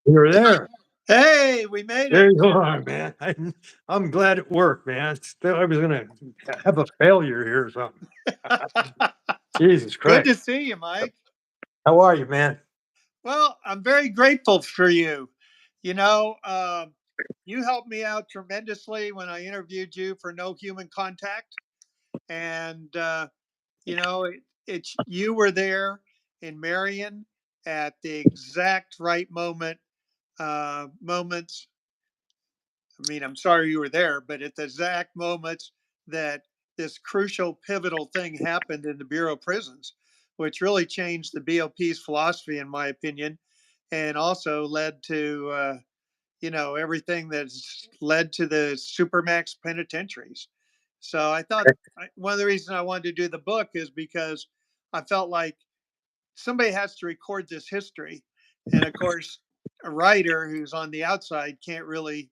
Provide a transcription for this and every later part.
You're there. Hey, we made There it. you are, man. I'm glad it worked, man. I was gonna have a failure here or something. Jesus Good Christ. to see you, Mike. How are you, man? Well, I'm very grateful for you. You know, you helped me out tremendously when I interviewed you for No Human Contact, and it's you were there in Marion at the exact right moments. I mean, I'm sorry you were there, but at the exact moments that this crucial, pivotal thing happened in the Bureau of Prisons, which really changed the BOP's philosophy, in my opinion, and also led to, everything that's led to the supermax penitentiaries. So I thought one of the reasons I wanted to do the book is because I felt like somebody has to record this history. And of course, a writer who's on the outside can't really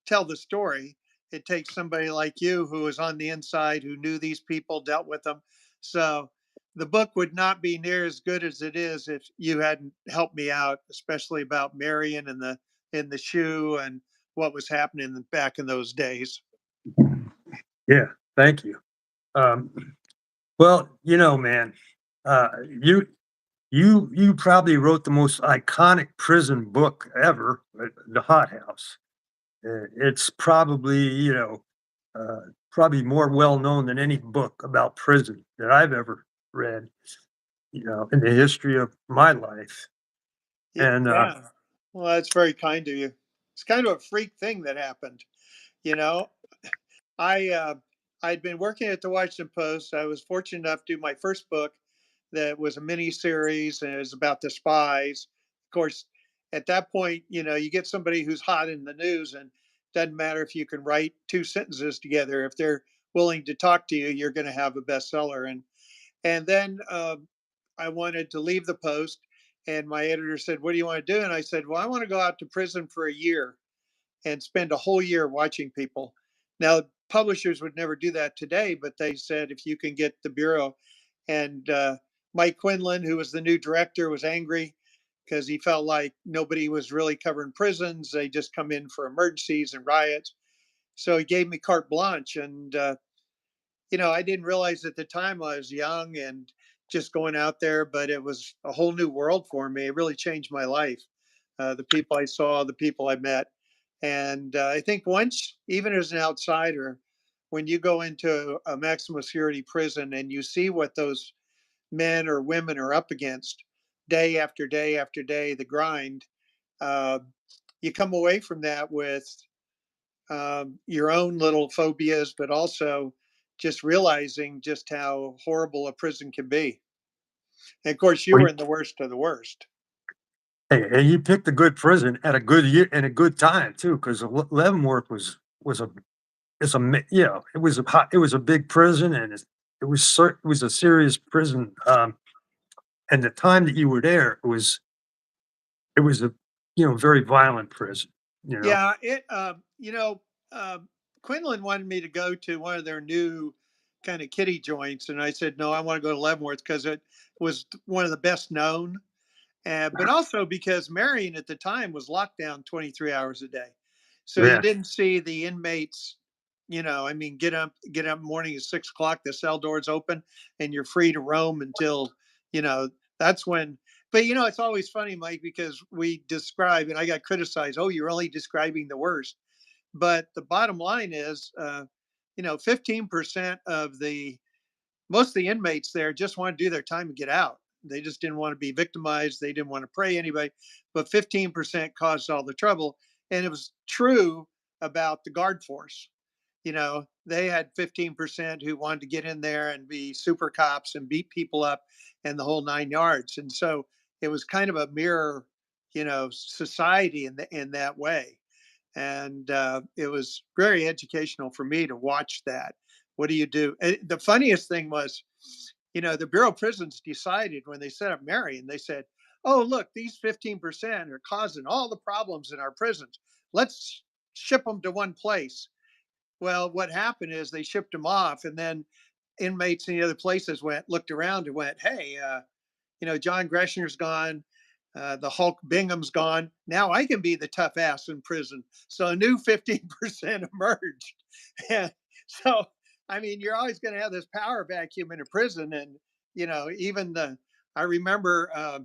tell the story. It takes somebody like you who was on the inside, who knew these people, dealt with them. So the book would not be near as good as it is if you hadn't helped me out, especially about Marion and the shoe and what was happening back in those days. Yeah, thank you. Um, well, man, uh, you you probably wrote the most iconic prison book ever, The Hot House. It's probably, uh, probably more well known than any book about prison that I've ever read, in the history of my life. And Yeah. Well, that's very kind of you. It's kind of a freak thing that happened. You know, I I'd been working at the Washington Post. I was fortunate enough to do my first book that was a mini series and it was about the spies. Of course, at that point, you get somebody who's hot in the news, and it doesn't matter if you can write two sentences together. If they're willing to talk to you, you're going to have a bestseller. And then I wanted to leave the Post, and my editor said, "What do you want to do?" And I said, "Well, I want to go out to prison for a year and spend a whole year watching people." Now, publishers would never do that today, but they said if you can get the bureau. And Mike Quinlan, who was the new director, was angry because he felt like nobody was really covering prisons. They just come in for emergencies and riots. So he gave me carte blanche. And, I didn't realize at the time I was young and just going out there, but it was a whole new world for me. It really changed my life. The people I saw, the people I met. And I think once, even as an outsider, when you go into a maximum security prison and you see what those men or women are up against day after day after day, the grind, uh, you come away from that with your own little phobias, but also just realizing just how horrible a prison can be. And of course, you well, were in the worst of the worst. hey, and you picked a good prison at a good year and a good time too, because Leavenworth was a it was a big prison, and it was a serious prison. And the time that you were there, it was a very violent prison. You know, Yeah, Quinlan wanted me to go to one of their new kind of kiddie joints, and I said no, I want to go to Leavenworth because it was one of the best known, but also because Marion at the time was locked down 23 hours a day, so you yeah, didn't see the inmates. I mean, get up morning at 6 o'clock, the cell doors open, and you're free to roam until you know that's when. But it's always funny, Mike, because we describe, and I got criticized. Oh, you're only describing the worst. But the bottom line is, 15% of the most of the inmates there just want to do their time and get out. They just didn't want to be victimized. They didn't want to pray anybody. But 15% caused all the trouble. And it was true about the guard force. They had 15% who wanted to get in there and be super cops and beat people up and the whole 9 yards. And so it was kind of a mirror, society in that way. And it was very educational for me to watch that. What do you do? And the funniest thing was, the Bureau of Prisons decided when they set up Marion, they said, "Oh, look, these 15% are causing all the problems in our prisons. Let's ship them to one place." Well, what happened is they shipped them off, and then inmates in the other places looked around and went, "Hey, John Greshner's gone. The Hulk Bingham's gone. Now I can be the tough ass in prison. So a new 15% emerged. And so, I mean, you're always going to have this power vacuum in a prison. And, I remember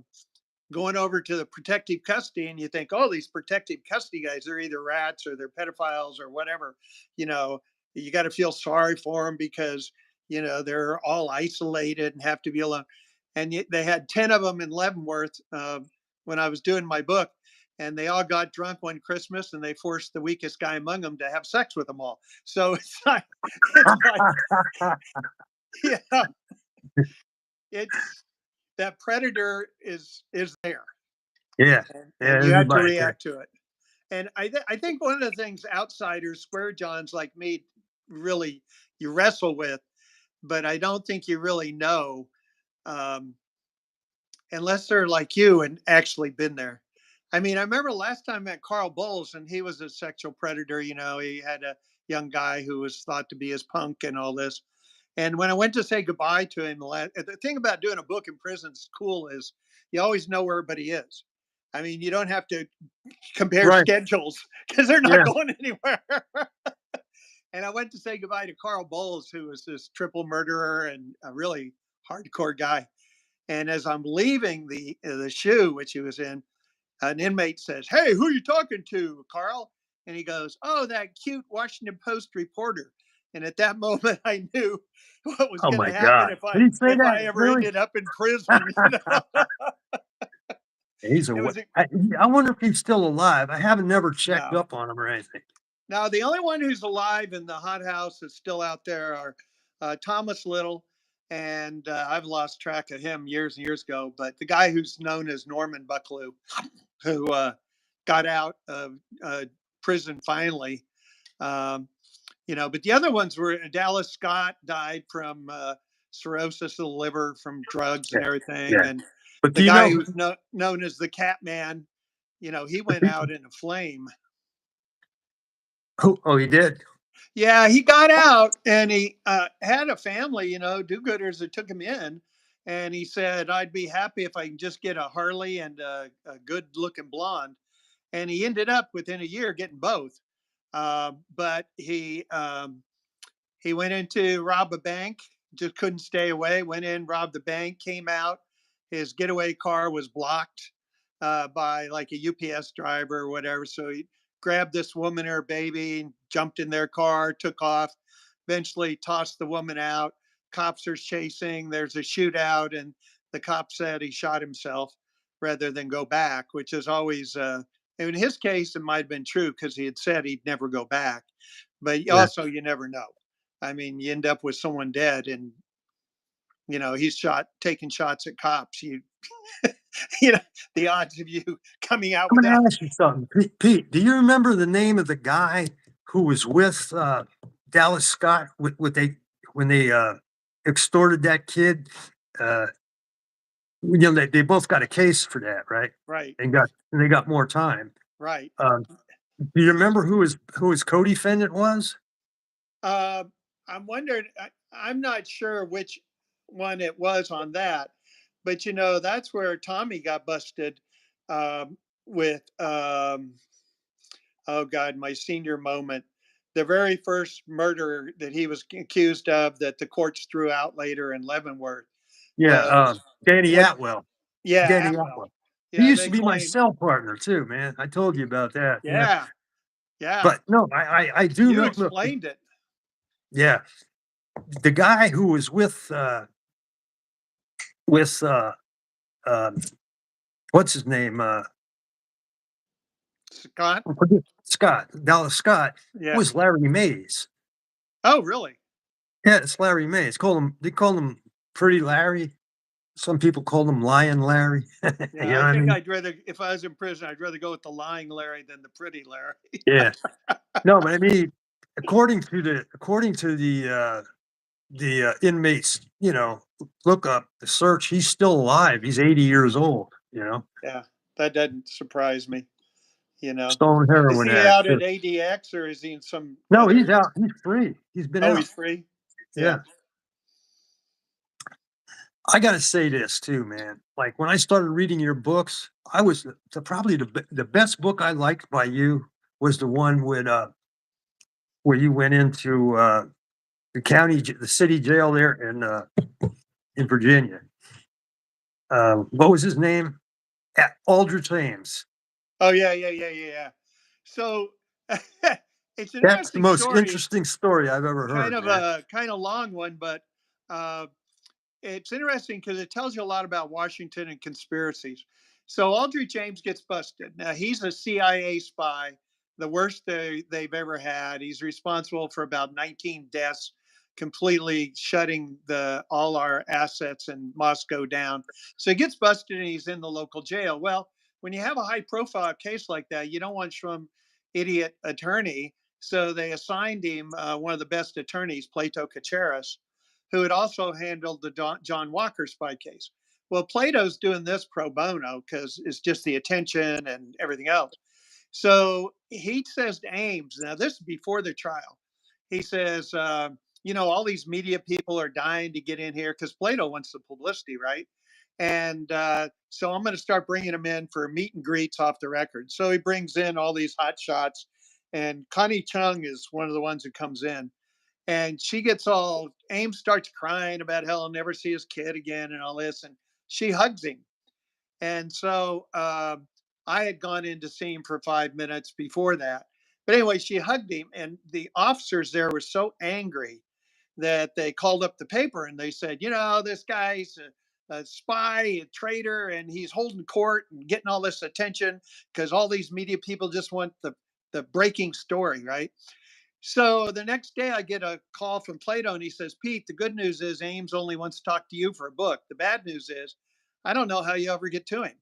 going over to the protective custody, and you think, oh, these protective custody guys, they're either rats or they're pedophiles or whatever. You know, you got to feel sorry for them because, they're all isolated and have to be alone. And they had 10 of them in Leavenworth when I was doing my book. And they all got drunk one Christmas, and they forced the weakest guy among them to have sex with them all. So it's like, yeah, it's that predator is there, Yeah. Yeah. and you have to Everybody. react to it. And I think one of the things outsiders, square johns like me, really you wrestle with, but I don't think you really know um, unless they're like you and actually been there. I mean, I remember last time I met Carl Bowles, and he was a sexual predator. He had a young guy who was thought to be his punk and all this. And when I went to say goodbye to him, the thing about doing a book in prison is cool is you always know where everybody is. I mean, you don't have to compare Right. schedules because they're not Yeah. going anywhere. And I went to say goodbye to Carl Bowles, who was this triple murderer and a really hardcore guy. And as I'm leaving the shoe, which he was in, an inmate says, "Hey, who are you talking to, Carl?" And he goes, "Oh, that cute Washington Post reporter." And at that moment, I knew what was Oh going my to happen God. Did he say if I that? ever Really? ended up in prison. He's It was I wonder if he's still alive. I haven't never checked no. up on him or anything. Now the only one who's alive in the hothouse is still out there are Thomas Little, and I've lost track of him years and years ago. But the guy who's known as Norman Bucklew, who got out of prison finally. Um, but the other ones were Dallas Scott died from cirrhosis of the liver from drugs Yeah. and everything. Yeah. And But the do you guy know who's known as the Cat Man, he went out in a flame. who? Oh, he did. Yeah, he got out and he had a family, do-gooders that took him in. And he said, I'd be happy if I can just get a Harley and a good looking blonde. And he ended up within a year getting both. But he went in to rob a bank, just couldn't stay away, went in, robbed the bank, came out. His getaway car was blocked by like a UPS driver or whatever. So he grabbed this woman and her baby, jumped in their car, took off, eventually tossed the woman out. Cops are chasing, there's a shootout, and the cop said he shot himself rather than go back, which is always, in his case, it might have been true because he had said he'd never go back. But Yeah. also, you never know. I mean, you end up with someone dead, and he's taking shots at cops. You know, the odds of you coming out I'm without. gonna ask you something. Pete, do you remember the name of the guy who was with Dallas Scott when they extorted that kid? Uh, they both got a case for that, right? Right, And they got more time. right. Um, do you remember who his co-defendant was? Uh, I'm wondering. I'm not sure which one it was on that, but that's where Tommy got busted with. Oh God, my senior moment. The very first murder that he was accused of, that the courts threw out later in Leavenworth, Yeah, was Danny what? Atwell. Yeah, Danny Atwell. Atwell. He Yeah, used they to be my claim. cell partner too, man. I told you about that. Yeah, yeah. But no, I do You know. Look, explained it. yeah, the guy who was with um, what's his name? Scott. Scott, Dallas Scott, Yeah. was Larry Mays. Oh, really? Yeah, it's Larry Mays. They call him Pretty Larry. Some people call him Lion Larry. You Yeah, know I what I think mean? I'd rather, if I was in prison, I'd rather go with the lying Larry than the pretty Larry. Yeah. No, but I mean, according to the inmates, look up the search. He's still alive. He's 80 years old. Yeah, that doesn't surprise me. Stone Is heroin he addict out too. at ADX or is he in some No, he's other? out. He's free. He's been Oh, out. he's free. Yeah. Yeah. I gotta say this too, man. Like when I started reading your books, I was probably the best book I liked by you was the one with where you went into the city jail there in Virginia. What was his name? Aldrich Ames. Oh yeah, yeah, yeah, yeah, yeah. So it's an That's the interesting most story, interesting story I've ever kind heard, of man. a kind of long one, but uh, it's interesting because it tells you a lot about Washington and conspiracies. So Aldrich James gets busted. Now he's a CIA spy, the worst they've ever had. He's responsible for about 19 deaths, completely shutting the all our assets in Moscow down. So he gets busted and he's in the local jail. Well, when you have a high profile case like that, you don't want some idiot attorney. So they assigned him one of the best attorneys, Plato Kacharis, who had also handled the John Walker spy case. Well, Plato's doing this pro bono because it's just the attention and everything else. So he says to Ames, now this is before the trial. He says, all these media people are dying to get in here because Plato wants the publicity, right? And so I'm going to start bringing them in for meet and greets off the record. So he brings in all these hot shots, and Connie Chung is one of the ones who comes in, and she gets all Ames starts crying about how he'll never see his kid again and all this, and she hugs him. And so I had gone in to see him for 5 minutes before that, but anyway, she hugged him, and the officers there were so angry that they called up the paper and they said, this guy's a spy, a traitor, and he's holding court and getting all this attention because all these media people just want the breaking story, right? So the next day, I get a call from Plato, and he says, Pete, the good news is Ames only wants to talk to you for a book. The bad news is, I don't know how you ever get to him.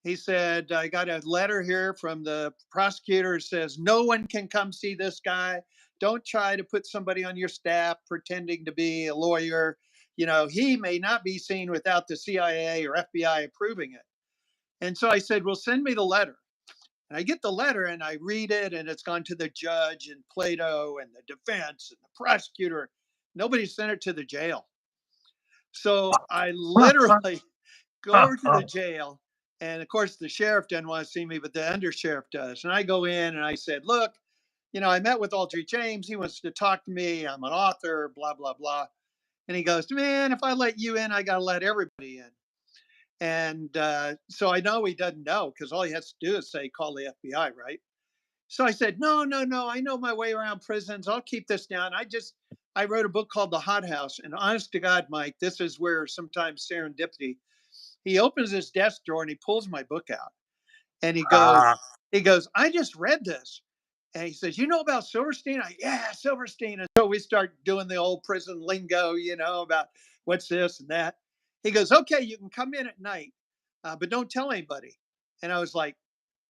He said, I got a letter here from the prosecutor that says, no one can come see this guy. Don't try to put somebody on your staff pretending to be a lawyer. He may not be seen without the CIA or FBI approving it. And so I said, well, send me the letter. And I get the letter and I read it, and it's gone to the judge and Plato and the defense and the prosecutor. Nobody sent it to the jail. So I literally go over to the jail. And of course, the sheriff doesn't want to see me, but the undersheriff does. And I go in and I said, look, I met with Aldrich James. He wants to talk to me. I'm an author, blah, blah, blah. And he goes, man, if I let you in, I got to let everybody in. And so I know he doesn't know because all he has to do is say, call the FBI, right? So I said, no, no, no. I know my way around prisons. I'll keep this down. I wrote a book called The Hot House. And honest to God, Mike, this is where sometimes serendipity. He opens his desk drawer and he pulls my book out. And Ah, he goes, I just read this. And he says, you know about Silverstein? Yeah, Silverstein. And so we start doing the old prison lingo, about what's this and that. He goes, okay, you can come in at night, but don't tell anybody. And I was like,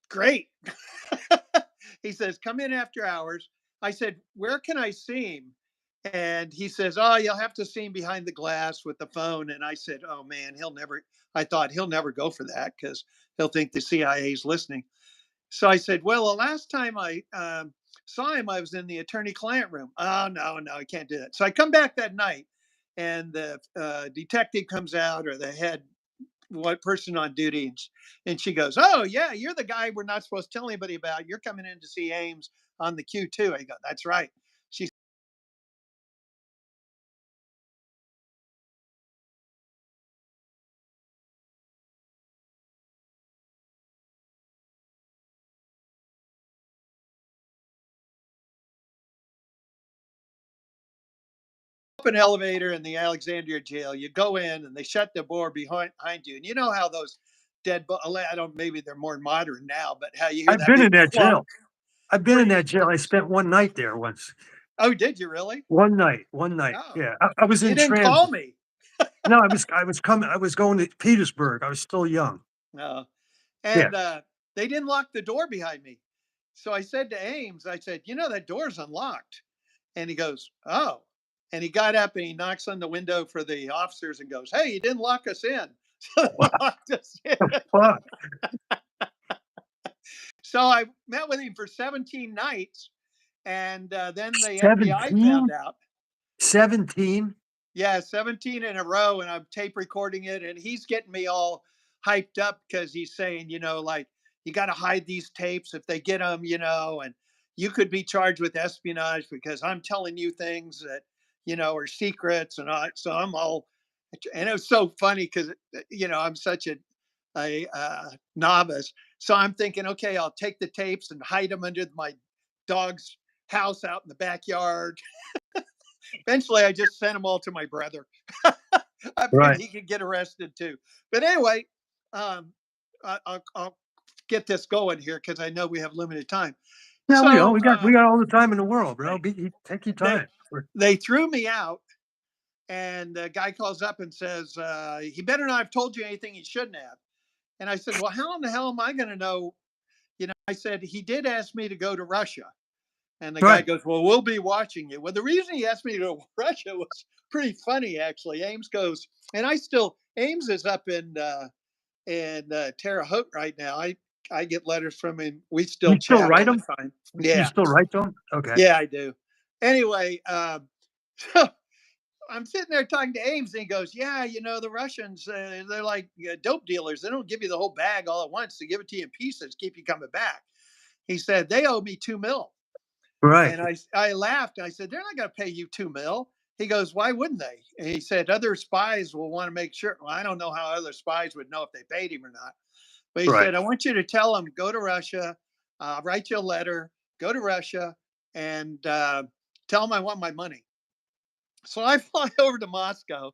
great. He says, come in after hours. I said, where can I see him? And he says, oh, you'll have to see him behind the glass with the phone. And I said, oh, man, I thought he'll never go for that because he'll think the CIA is listening. So I said, well, the last time I saw him, I was in the attorney client room. Oh, no, no, I can't do that. So I come back that night, and the detective comes out, or the head what person on duty, and she goes, oh yeah, you're the guy we're not supposed to tell anybody about. You're coming in to see Ames on the Q2. I go, that's right. She's up an elevator in the Alexandria jail. You go in and they shut the door behind you, and you know how those I don't, maybe they're more modern now, but how you hear I've that been big in that clunk jail. I've been where in you that jail. I spent one night there once. oh, did you really? One night. One night. Oh, Yeah, I was you in didn't call transit. me. No, I was going to Petersburg. I was still young. No. Yeah. And they didn't lock the door behind me. So I said to Ames, I said, that door's unlocked. And he goes, oh. And he got up and he knocks on the window for the officers and goes, hey, you didn't lock us in. So they locked us in. Fuck. So I met with him for 17 nights. And then the FBI found 17? out. 17? Yeah, 17 in a row, and I'm tape recording it, and he's getting me all hyped up because he's saying, like, you got to hide these tapes if they get them, and you could be charged with espionage because I'm telling you things that, are secrets. And so I'm all, and it was so funny because, I'm such a novice. So I'm thinking, okay, I'll take the tapes and hide them under my dog's house out in the backyard. Eventually, I just sent them all to my brother. I figured Right. he could get arrested too. But anyway, um, I'll get this going here because I know we have limited time. Yeah, So we got all the time in the world, bro. Take your they time. they threw me out, and the guy calls up and says he better not have told you anything he shouldn't have. And I said, well, how in the hell am I going to know? I said he did ask me to go to Russia. And the guy Right. goes, well, we'll be watching you. Well, the reason he asked me to go to Russia was pretty funny, actually. Ames goes, and Ames is up in Terre Haute right now. I get letters from him. We still You still chat write all the them? time. You Yeah, still write them? Okay. yeah, I do. Anyway, so I'm sitting there talking to Ames, and he goes, yeah, the Russians, they're like dope dealers. They don't give you the whole bag all at once. They give it to you in pieces, keep you coming back. He said, they owe me 2 mil. Right. And I laughed. I said, they're not going to pay you 2 mil. He goes, why wouldn't they? And he said, other spies will want to make sure. Well, I don't know how other spies would know if they paid him or not. But he Right. said, I want you to tell them, go to Russia, write you a letter, go to Russia, and tell them I want my money. So I fly over to Moscow.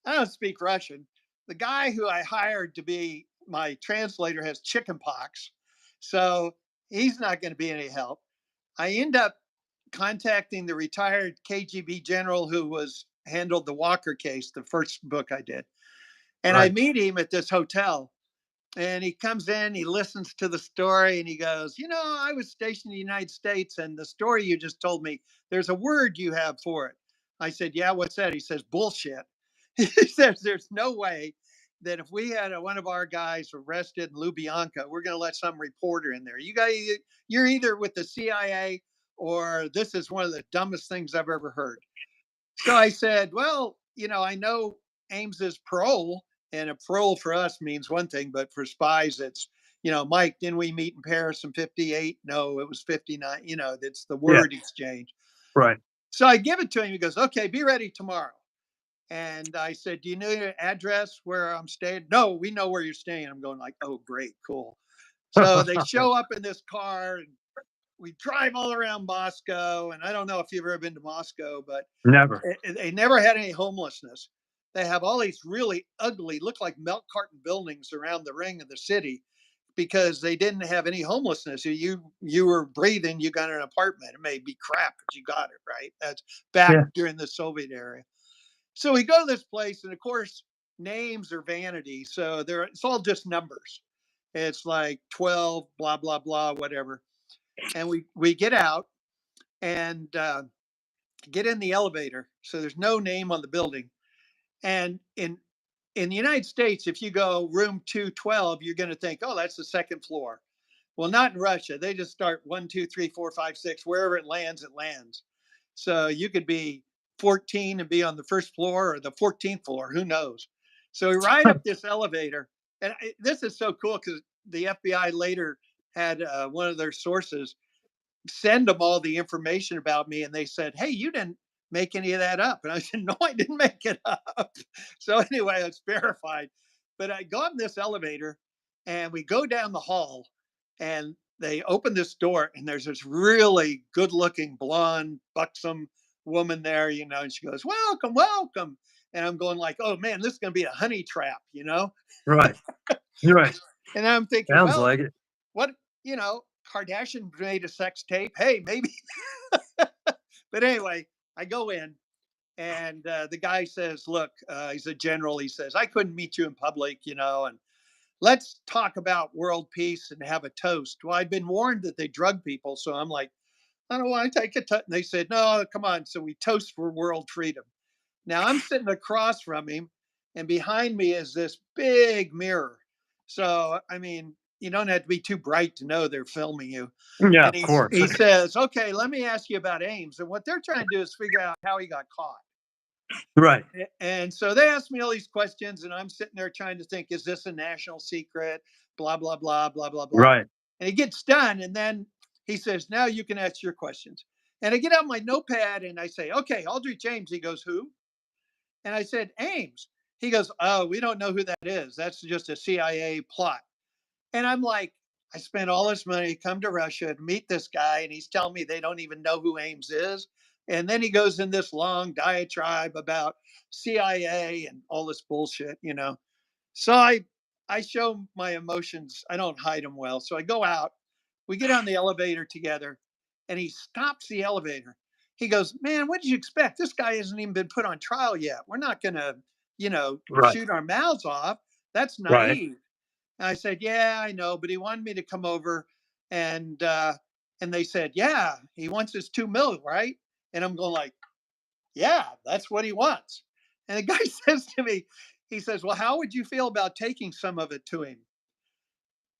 I don't speak Russian. The guy who I hired to be my translator has chicken pox. So he's not going to be any help. I end up contacting the retired KGB general who was handled the Walker case, the first book I did. And I Right. meet him at this hotel, and he comes in, he listens to the story, and he goes, I was stationed in the United States, and the story you just told me, there's a word you have for it. I said, yeah, what's that? He says, bullshit. He says, there's no way that if we had one of our guys arrested in Lubyanka, we're going to let some reporter in there. You're either with the CIA or this is one of the dumbest things I've ever heard. So I said, well, I know Ames is parole, and a parole for us means one thing, but for spies, it's, Mike, didn't we meet in Paris in 58? No, it was 59. It's the Yeah. word exchange. Right. So I give it to him. He goes, okay, be ready tomorrow. And I said, do you know your address where I'm staying? No, we know where you're staying. I'm going like, oh, great, cool. So they show up in this car, and we drive all around Moscow. And I don't know if you've ever been to Moscow, but Never. they never had any homelessness. They have all these really ugly, look like milk carton buildings around the ring of the city because they didn't have any homelessness. You were breathing, you got an apartment. It may be crap, but you got it, right. That's back Yeah. during the Soviet era. So we go to this place, and of course, names are vanity. So it's all just numbers. It's like 12, blah, blah, blah, whatever. And we get out and get in the elevator. So there's no name on the building. And in the United States, if you go room 212, you're going to think, oh, that's the second floor. Well, not in Russia. They just start 1, 2, 3, 4, 5, 6. Wherever it lands, it lands. So you could be 14 and be on the first floor or the 14th floor. Who knows? So we ride up this elevator. And this is so cool because the FBI later had one of their sources send them all the information about me, and they said, hey, you didn't make any of that up. And I said, no, I didn't make it up. So anyway, it's verified. But I go in this elevator, and we go down the hall, and they open this door, and there's this really good looking blonde buxom woman there, and she goes, welcome, welcome. And I'm going like, oh man, this is going to be a honey trap. Right. You're right. And I'm thinking, Sounds well, like it. what, Kardashian made a sex tape. Hey, maybe. But anyway, I go in, and the guy says, look, he's a general. He says, I couldn't meet you in public, and let's talk about world peace and have a toast. Well, I'd been warned that they drug people. So I'm like, I don't want to take a toast. And they said, no, come on. So we toast for world freedom. Now I'm sitting across from him, and behind me is this big mirror. So, I mean, you don't have to be too bright to know they're filming you. Yeah, And of course. he says, okay, let me ask you about Ames. And what they're trying to do is figure out how he got caught. Right. And so they asked me all these questions, and I'm sitting there trying to think, is this a national secret? Blah, blah, blah, blah, blah, blah. Right. And he gets done, and then he says, now you can ask your questions. And I get out my notepad and I say, okay, Aldrich Ames. He goes, who? And I said, Ames. He goes, oh, we don't know who that is. That's just a CIA plot. And I'm like, I spent all this money, come to Russia, to meet this guy, and he's telling me they don't even know who Ames is. And then he goes in this long diatribe about CIA and all this bullshit, you know. So I show my emotions. I don't hide them well. So I go out. We get on the elevator together, and he stops the elevator. He goes, "Man, what did you expect? This guy hasn't even been put on trial yet. We're not going to, Right. shoot our mouths off. That's Right. naive." And I said, "Yeah, I know, but he wanted me to come over, and they said, yeah, he wants his 2 million, right?" And I'm going like, "Yeah, that's what he wants." And the guy says to me, he says, "Well, how would you feel about taking some of it to him?"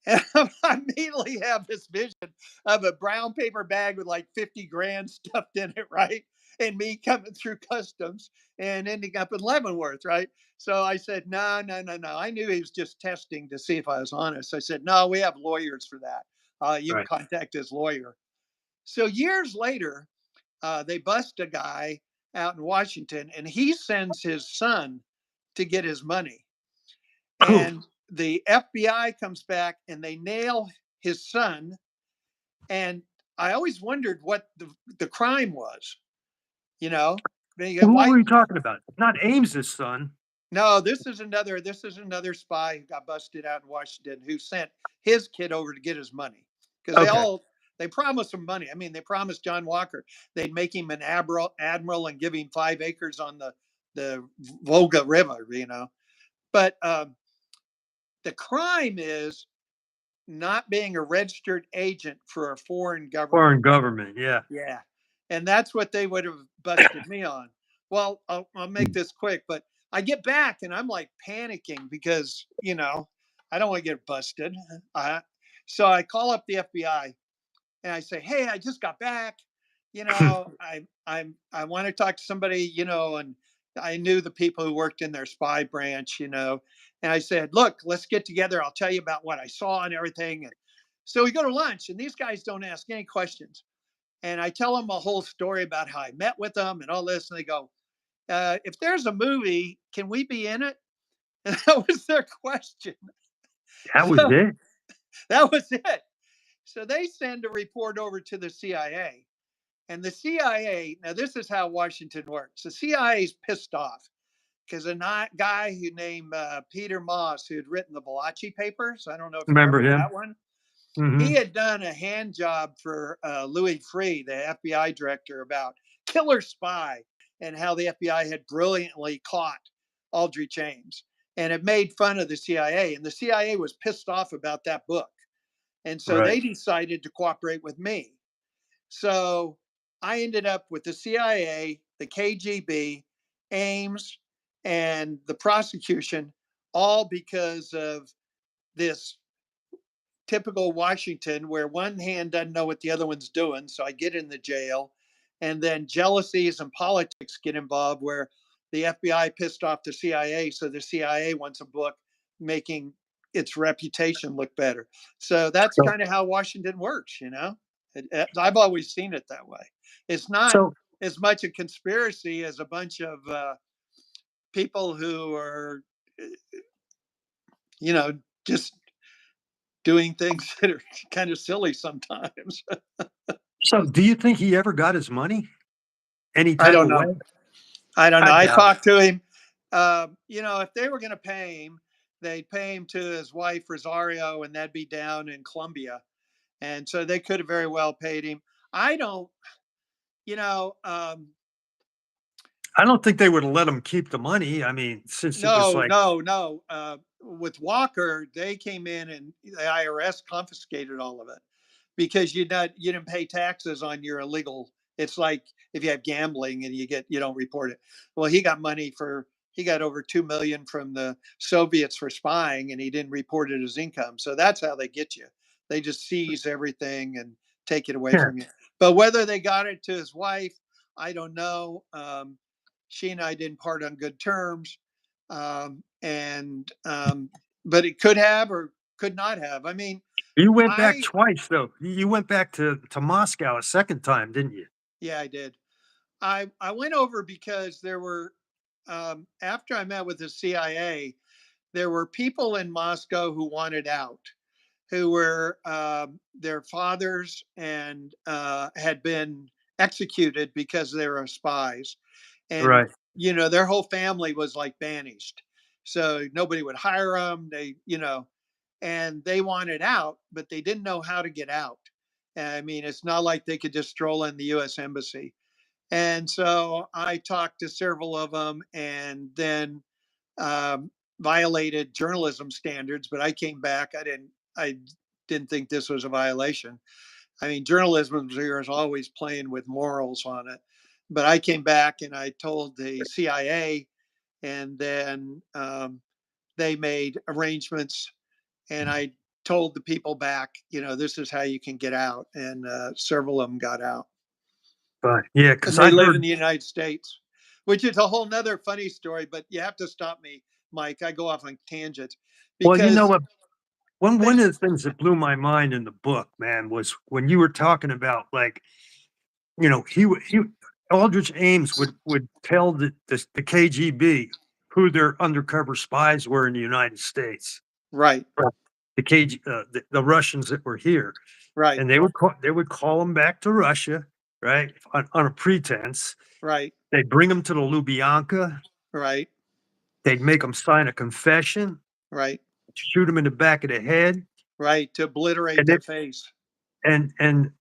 And I immediately have this vision of a brown paper bag with like 50 grand stuffed in it, right? And me coming through customs and ending up in Leavenworth, right? So I said, no, no, no, no. I knew he was just testing to see if I was honest. I said, no, we have lawyers for that. You can Right. contact his lawyer. So years later, they bust a guy out in Washington, and he sends his son to get his money. Cool. And the FBI comes back and they nail his son. And I always wondered what the crime was, you know. Who Why? were you talking about? Not Ames's son. No, this is another spy who got busted out in Washington who sent his kid over to get his money because Okay. they promised him money. I mean, they promised John Walker they'd make him an admiral and give him 5 acres on the Volga River, you know. But the crime is not being a registered agent for a foreign government. Foreign government. Yeah. Yeah. And that's what they would have busted me on. Well, I'll make this quick, but I get back and I'm like panicking because, I don't want to get busted. Uh, so I call up the FBI and I say, "Hey, I just got back. I want to talk to somebody, and I knew the people who worked in their spy branch, And I said, "Look, let's get together. I'll tell you about what I saw and everything." And so we go to lunch, and these guys don't ask any questions. And I tell them a whole story about how I met with them and all this, and they go, "If there's a movie, can we be in it?" And that was their question. That was So it. that was it. So they send a report over to the CIA. And the CIA, now this is how Washington works. The CIA is pissed off because a guy who named Peter Moss, who had written the Valachi papers, I don't know if you Remember remember him? that one. Hmm. He had done a hand job for Louis Freeh, the FBI director, about killer spy and how the FBI had brilliantly caught Aldrich Ames. And it made fun of the CIA. And the CIA was pissed off about that book. And so Right. they decided to cooperate with me. So I ended up with the CIA, the KGB, Ames, and the prosecution, all because of this typical Washington where one hand doesn't know what the other one's doing. So I get in the jail. And then jealousies and politics get involved where the FBI pissed off the CIA. So the CIA wants a book making its reputation look better. So that's So, kind of how Washington works. I've always seen it that way. It's not so, as much a conspiracy as a bunch of people who are, you know, just doing things that are kind of silly sometimes. so, do you think he ever got his money any I type don't of know. way? I don't know. I I doubt it. talked to him. If they were going to pay him, they'd pay him to his wife Rosario, and that'd be down in Colombia. And so they could have very well paid him. I don't, you know, I don't think they would have let him keep the money. I mean, since it was no, like, no, no. With Walker, they came in and the IRS confiscated all of it because you didn't pay taxes on your illegal. It's like if you have gambling and you don't report it. Well, he got over 2 million from the Soviets for spying, and he didn't report it as income. So that's how they get you. They just seize everything and take it away yeah, from you. But whether they got it to his wife, I don't know. she and I didn't part on good terms. And but it could have or could not have. I mean, You went back I twice, though. You went back to Moscow a second time, didn't you? yeah, I did. I went over because there were after I met with the CIA, there were people in Moscow who wanted out, who were their fathers and had been executed because they were spies, and Right. their whole family was like banished, so nobody would hire them. And they wanted out, but they didn't know how to get out. I mean, it's not like they could just stroll in the U.S. embassy. And so I talked to several of them, and then um, violated journalism standards. But I came back. I didn't think this was a violation. I mean, journalism here is always playing with morals on it. But I came back and I told the CIA, and then they made arrangements, and I told the people back, this is how you can get out, and several of them got out, But yeah, and because they I live in heard. the United States, which is a whole nother funny story. But you have to stop me, Mike. I go off on tangents Well, you know because what? One they, one of the things that blew my mind in the book, man, was when you were talking about, like, he Aldrich Ames would tell the KGB who their undercover spies were in the United States. right, Right. The Russians that were here, right, and they would call them back to Russia, right, on a pretense. right, They'd bring them to the Lubyanka. right, They'd make them sign a confession, right, shoot them in the back of the head, right, to obliterate and they their face. and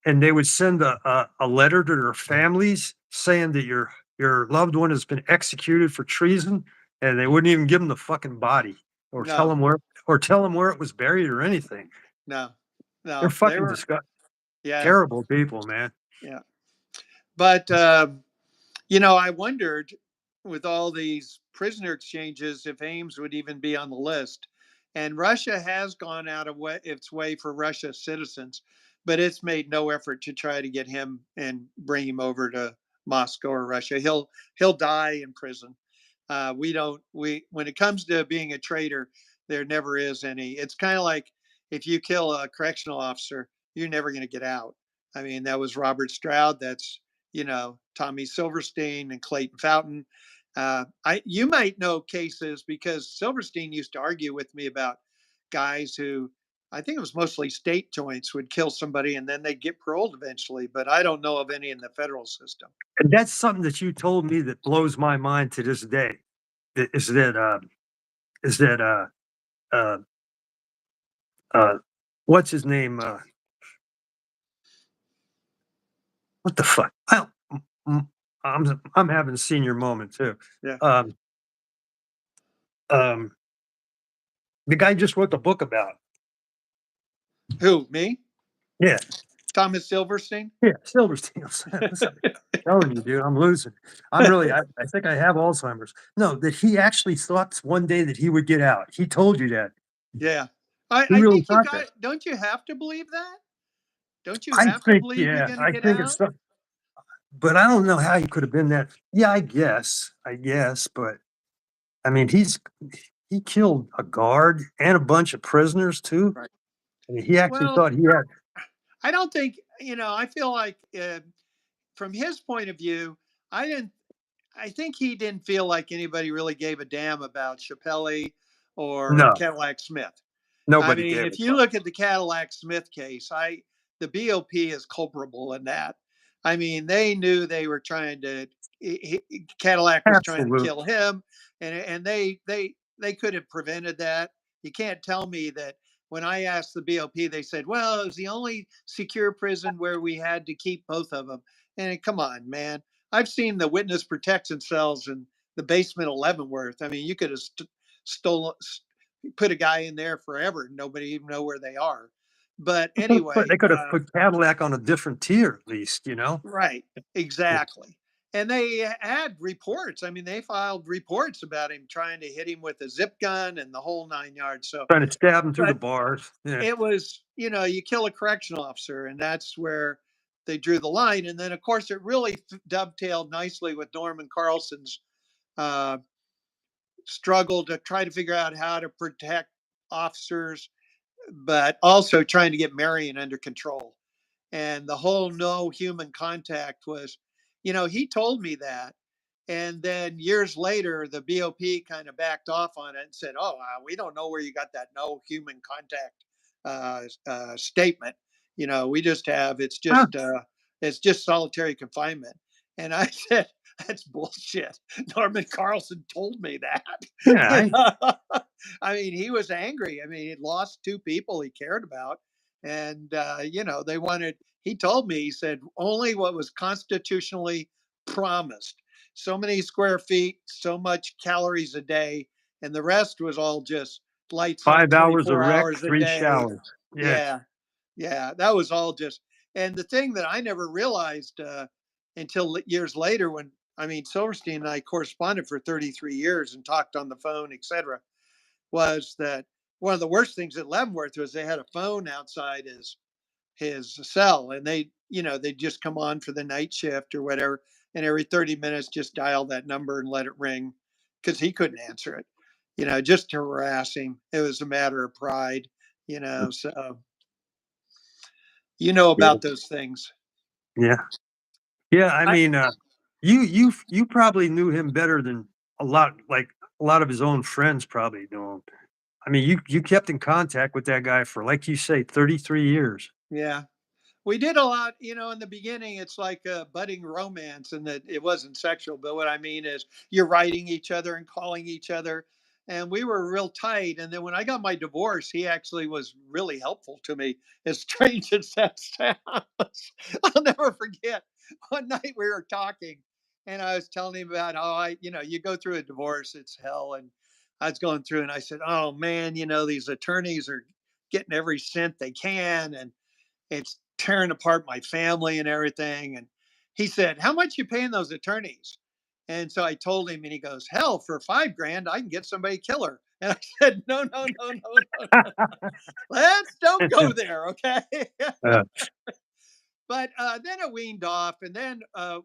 they would send a letter to their families saying that your loved one has been executed for treason, and they wouldn't even give them the fucking body or tell No, them where it was buried or anything. no, They're no. They fucking were, yeah, terrible people, man. yeah. But I wondered, with all these prisoner exchanges, if Ames would even be on the list. And Russia has gone out of its way for Russia citizens, but it's made no effort to try to get him and bring him over to Moscow or Russia. He'll die in prison. We don't we When it comes to being a traitor, there never is any. It's kind of like if you kill a correctional officer, you're never going to get out. I mean, that was Robert Stroud. That's Tommy Silverstein and Clayton Fountain. You might know cases because Silverstein used to argue with me about guys who, I think it was mostly state joints, would kill somebody and then they'd get paroled eventually. But I don't know of any in the federal system. And that's something that you told me that blows my mind to this day. That is that uh uh what's his name? What the fuck? I don't, mm, I'm having a senior moment too. Yeah. Um, um, the guy just wrote the book about. Who? Me? Yeah, Thomas Silverstein? yeah, Silverstein. I'm telling you, dude, I'm losing. I think I have Alzheimer's. No, that he actually thought one day that he would get out. He told you that. Yeah. I, He I really think you thought that. got, don't you have to believe that? Don't you I have to think, believe you're yeah, going to I get think it's out? some, but I don't know how he could have been that. Yeah, I guess, but I mean, he killed a guard and a bunch of prisoners too. Right. I mean, he actually Well, thought he had. I don't think, I feel like from his point of view, I didn't, I think he didn't feel like anybody really gave a damn about Chappelle or No, Cadillac Smith. I nobody mean, gave a if you fuck. look at the Cadillac Smith case, the BOP is culpable in that. I mean, they knew they were trying to. Cadillac was trying to Absolute. kill him, and they could have prevented that. You can't tell me that when I asked the BOP, they said, "Well, it was the only secure prison where we had to keep both of them." And come on, man, I've seen the witness protection cells in the basement of Leavenworth. I mean, you could have stolen, put a guy in there forever and nobody even know where they are. But They anyway, could have put Cadillac on a different tier at least, you know? right, exactly. And they had reports. I mean, they filed reports about him trying to hit him with a zip gun and the whole 9 yards. So, Trying to stab him through the but bars. Yeah. it was, you kill a correctional officer, and that's where they drew the line. And then, of course, it really dovetailed nicely with Norman Carlson's uh, struggle to try to figure out how to protect officers, but also trying to get Marion under control. And the whole no human contact was, he told me that. And then years later, the BOP kind of backed off on it and said, "Oh, we don't know where you got that no human contact statement. We just have Huh. it's just solitary confinement." And I said, "That's bullshit. Norman Carlson told me that." Yeah, you know, I mean, he was angry. I mean, he lost two people he cared about, and they wanted. He told me, he said, only what was constitutionally promised, so many square feet, so much calories a day, and the rest was all just lights on 5 hours of 24 rec, hours a 3 day. showers. Yeah. Yeah, yeah, that was all just. And the thing that I never realized until years later, when I mean Silverstein and I corresponded for 33 years and talked on the phone, etc., was that one of the worst things at Leavenworth was they had a phone outside his cell, and they just come on for the night shift or whatever, and every 30 minutes just dial that number and let it ring, because he couldn't answer it, just to harass him. It was a matter of pride, so Yeah. about those things. Yeah. Yeah. I I, mean, you probably knew him better than a lot of his own friends probably know him. I mean, you kept in contact with that guy for, like you say, 33 years. yeah, we did a lot, in the beginning. It's like a budding romance, and that it wasn't sexual. But what I mean is, you're writing each other and calling each other. And we were real tight. And then when I got my divorce, he actually was really helpful to me, as strange as that sounds. I'll never forget one night we were talking, and I was telling him about how you go through a divorce, it's hell. And I was going through, and I said, "Oh man, these attorneys are getting every cent they can. And it's tearing apart my family and everything." And he said, "How much you paying those attorneys?" And so I told him, and he goes, "Hell, for 5 grand, I can get somebody to kill her." And I said, "No, no, no, no, no. Let's don't go there, okay?" Uh, But then it weaned off, and then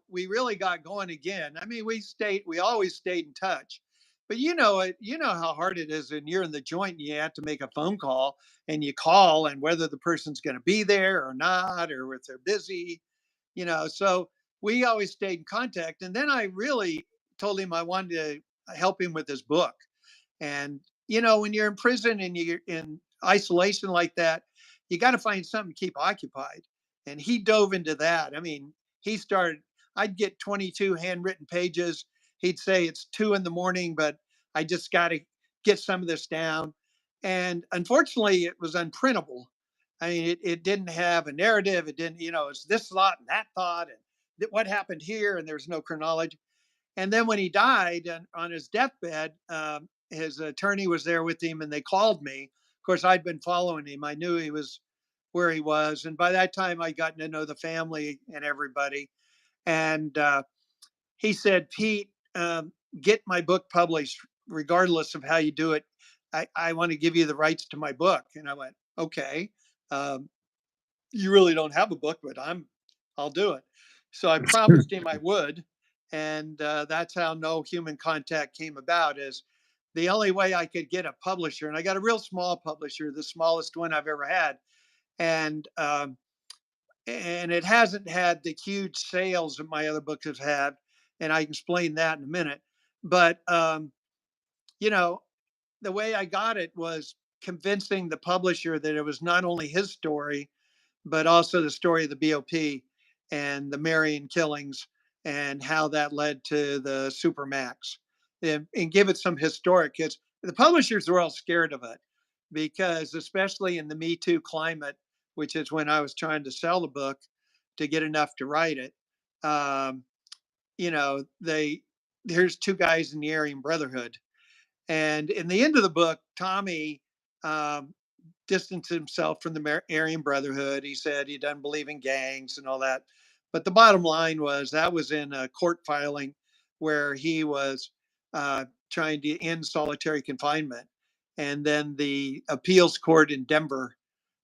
we really got going again. I mean, we always stayed in touch. But you know how hard it is, and you're in the joint, and you have to make a phone call, and you call, and whether the person's going to be there or not, or if they're busy, So we always stayed in contact, and then I really told him I wanted to help him with his book. And when you're in prison and you're in isolation like that, you got to find something to keep occupied. And he dove into that. I mean, he started. I'd get 22 handwritten pages. He'd say it's 2 in the morning, but I just got to get some of this down. And unfortunately, it was unprintable. I mean, it didn't have a narrative. It didn't, it's this thought and that thought, and what happened here, and there's no chronology. And then when he died on his deathbed, his attorney was there with him, and they called me. Of course, I'd been following him. I knew he was where he was. And by that time, I got to know the family and everybody. And he said, "Pete, get my book published, regardless of how you do it. I want to give you the rights to my book." And I went, "Okay. Um, you really don't have a book, but I'll do it." So I promised him I would, and that's how No Human Contact came about. Is the only way I could get a publisher, and I got a real small publisher, the smallest one I've ever had, and it hasn't had the huge sales that my other books have had, and I can explain that in a minute. But you know, the way I got it was convincing the publisher that it was not only his story, but also the story of the BOP and the Marion killings, and how that led to the Supermax, and give it some historic. Because the publishers were all scared of it, because especially in the Me Too climate, which is when I was trying to sell the book to get enough to write it. Um, they Here's two guys in the Aryan Brotherhood, and in the end of the book, Tommy um, distanced himself from the Aryan Brotherhood. He said he doesn't believe in gangs and all that. But the bottom line was that was in a court filing where he was trying to end solitary confinement. And then the appeals court in Denver,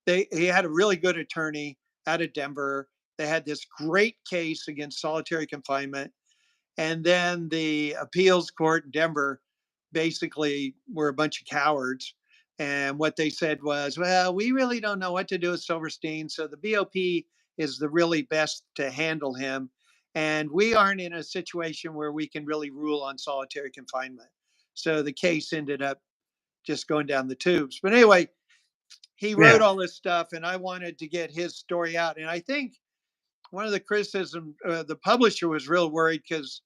he had a really good attorney out of Denver. They had this great case against solitary confinement. And then the appeals court in Denver basically were a bunch of cowards. And what they said was, well, we really don't know what to do with Silverstein. So the BOP is the really best to handle him. And we aren't in a situation where we can really rule on solitary confinement. So the case ended up just going down the tubes. But anyway, he wrote Yeah. all this stuff, and I wanted to get his story out. And I think one of the criticism, the publisher was real worried because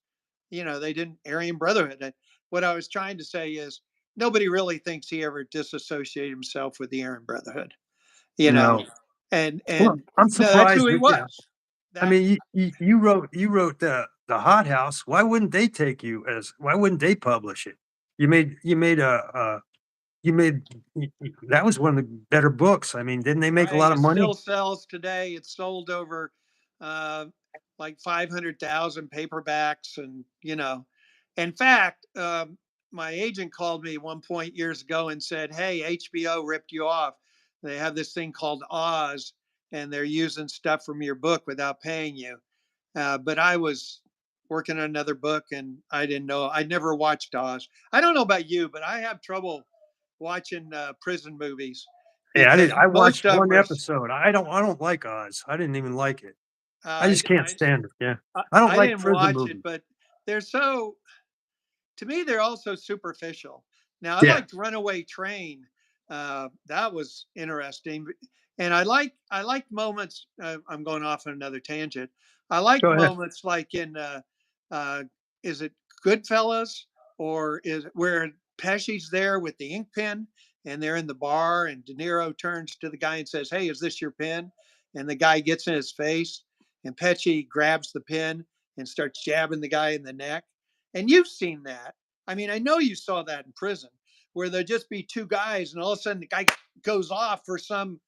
they didn't Aryan Brotherhood. And what I was trying to say is nobody really thinks he ever disassociated himself with the Aryan Brotherhood, you know, No. Well, and I'm no, that's surprised who he that, was. I That mean, you wrote the Hot House. Why wouldn't they take you as? Why wouldn't they publish it? You made you made that was one of the better books. I mean, didn't they make a right, lot of it money? still sells today. It's sold over uh, like 500,000 paperbacks, and in fact, my agent called me one point years ago and said, "Hey, HBO ripped you off. They have this thing called Oz, and they're using stuff from your book without paying you." But I was working on another book, and I didn't know. I never watched Oz. I don't know about you, but I have trouble watching prison movies Yeah, I did. because I most watched of them one are. episode. I don't like Oz. I didn't even like it. I just can't I, stand it. Yeah, I don't I like didn't prison watch it, movies. but they're so to me, they're also superficial. Now, I Yeah, liked Runaway Train. That was interesting, and I like moments. I'm going off on another tangent. I like go ahead. moments like in uh, is it Goodfellas, or is it where Pesci's there with the ink pen and they're in the bar and De Niro turns to the guy and says, "Hey, is this your pen?" And the guy gets in his face and Pesci grabs the pen and starts jabbing the guy in the neck. And you've seen that. I mean, I know you saw that in prison where there'd just be two guys and all of a sudden the guy goes off for some,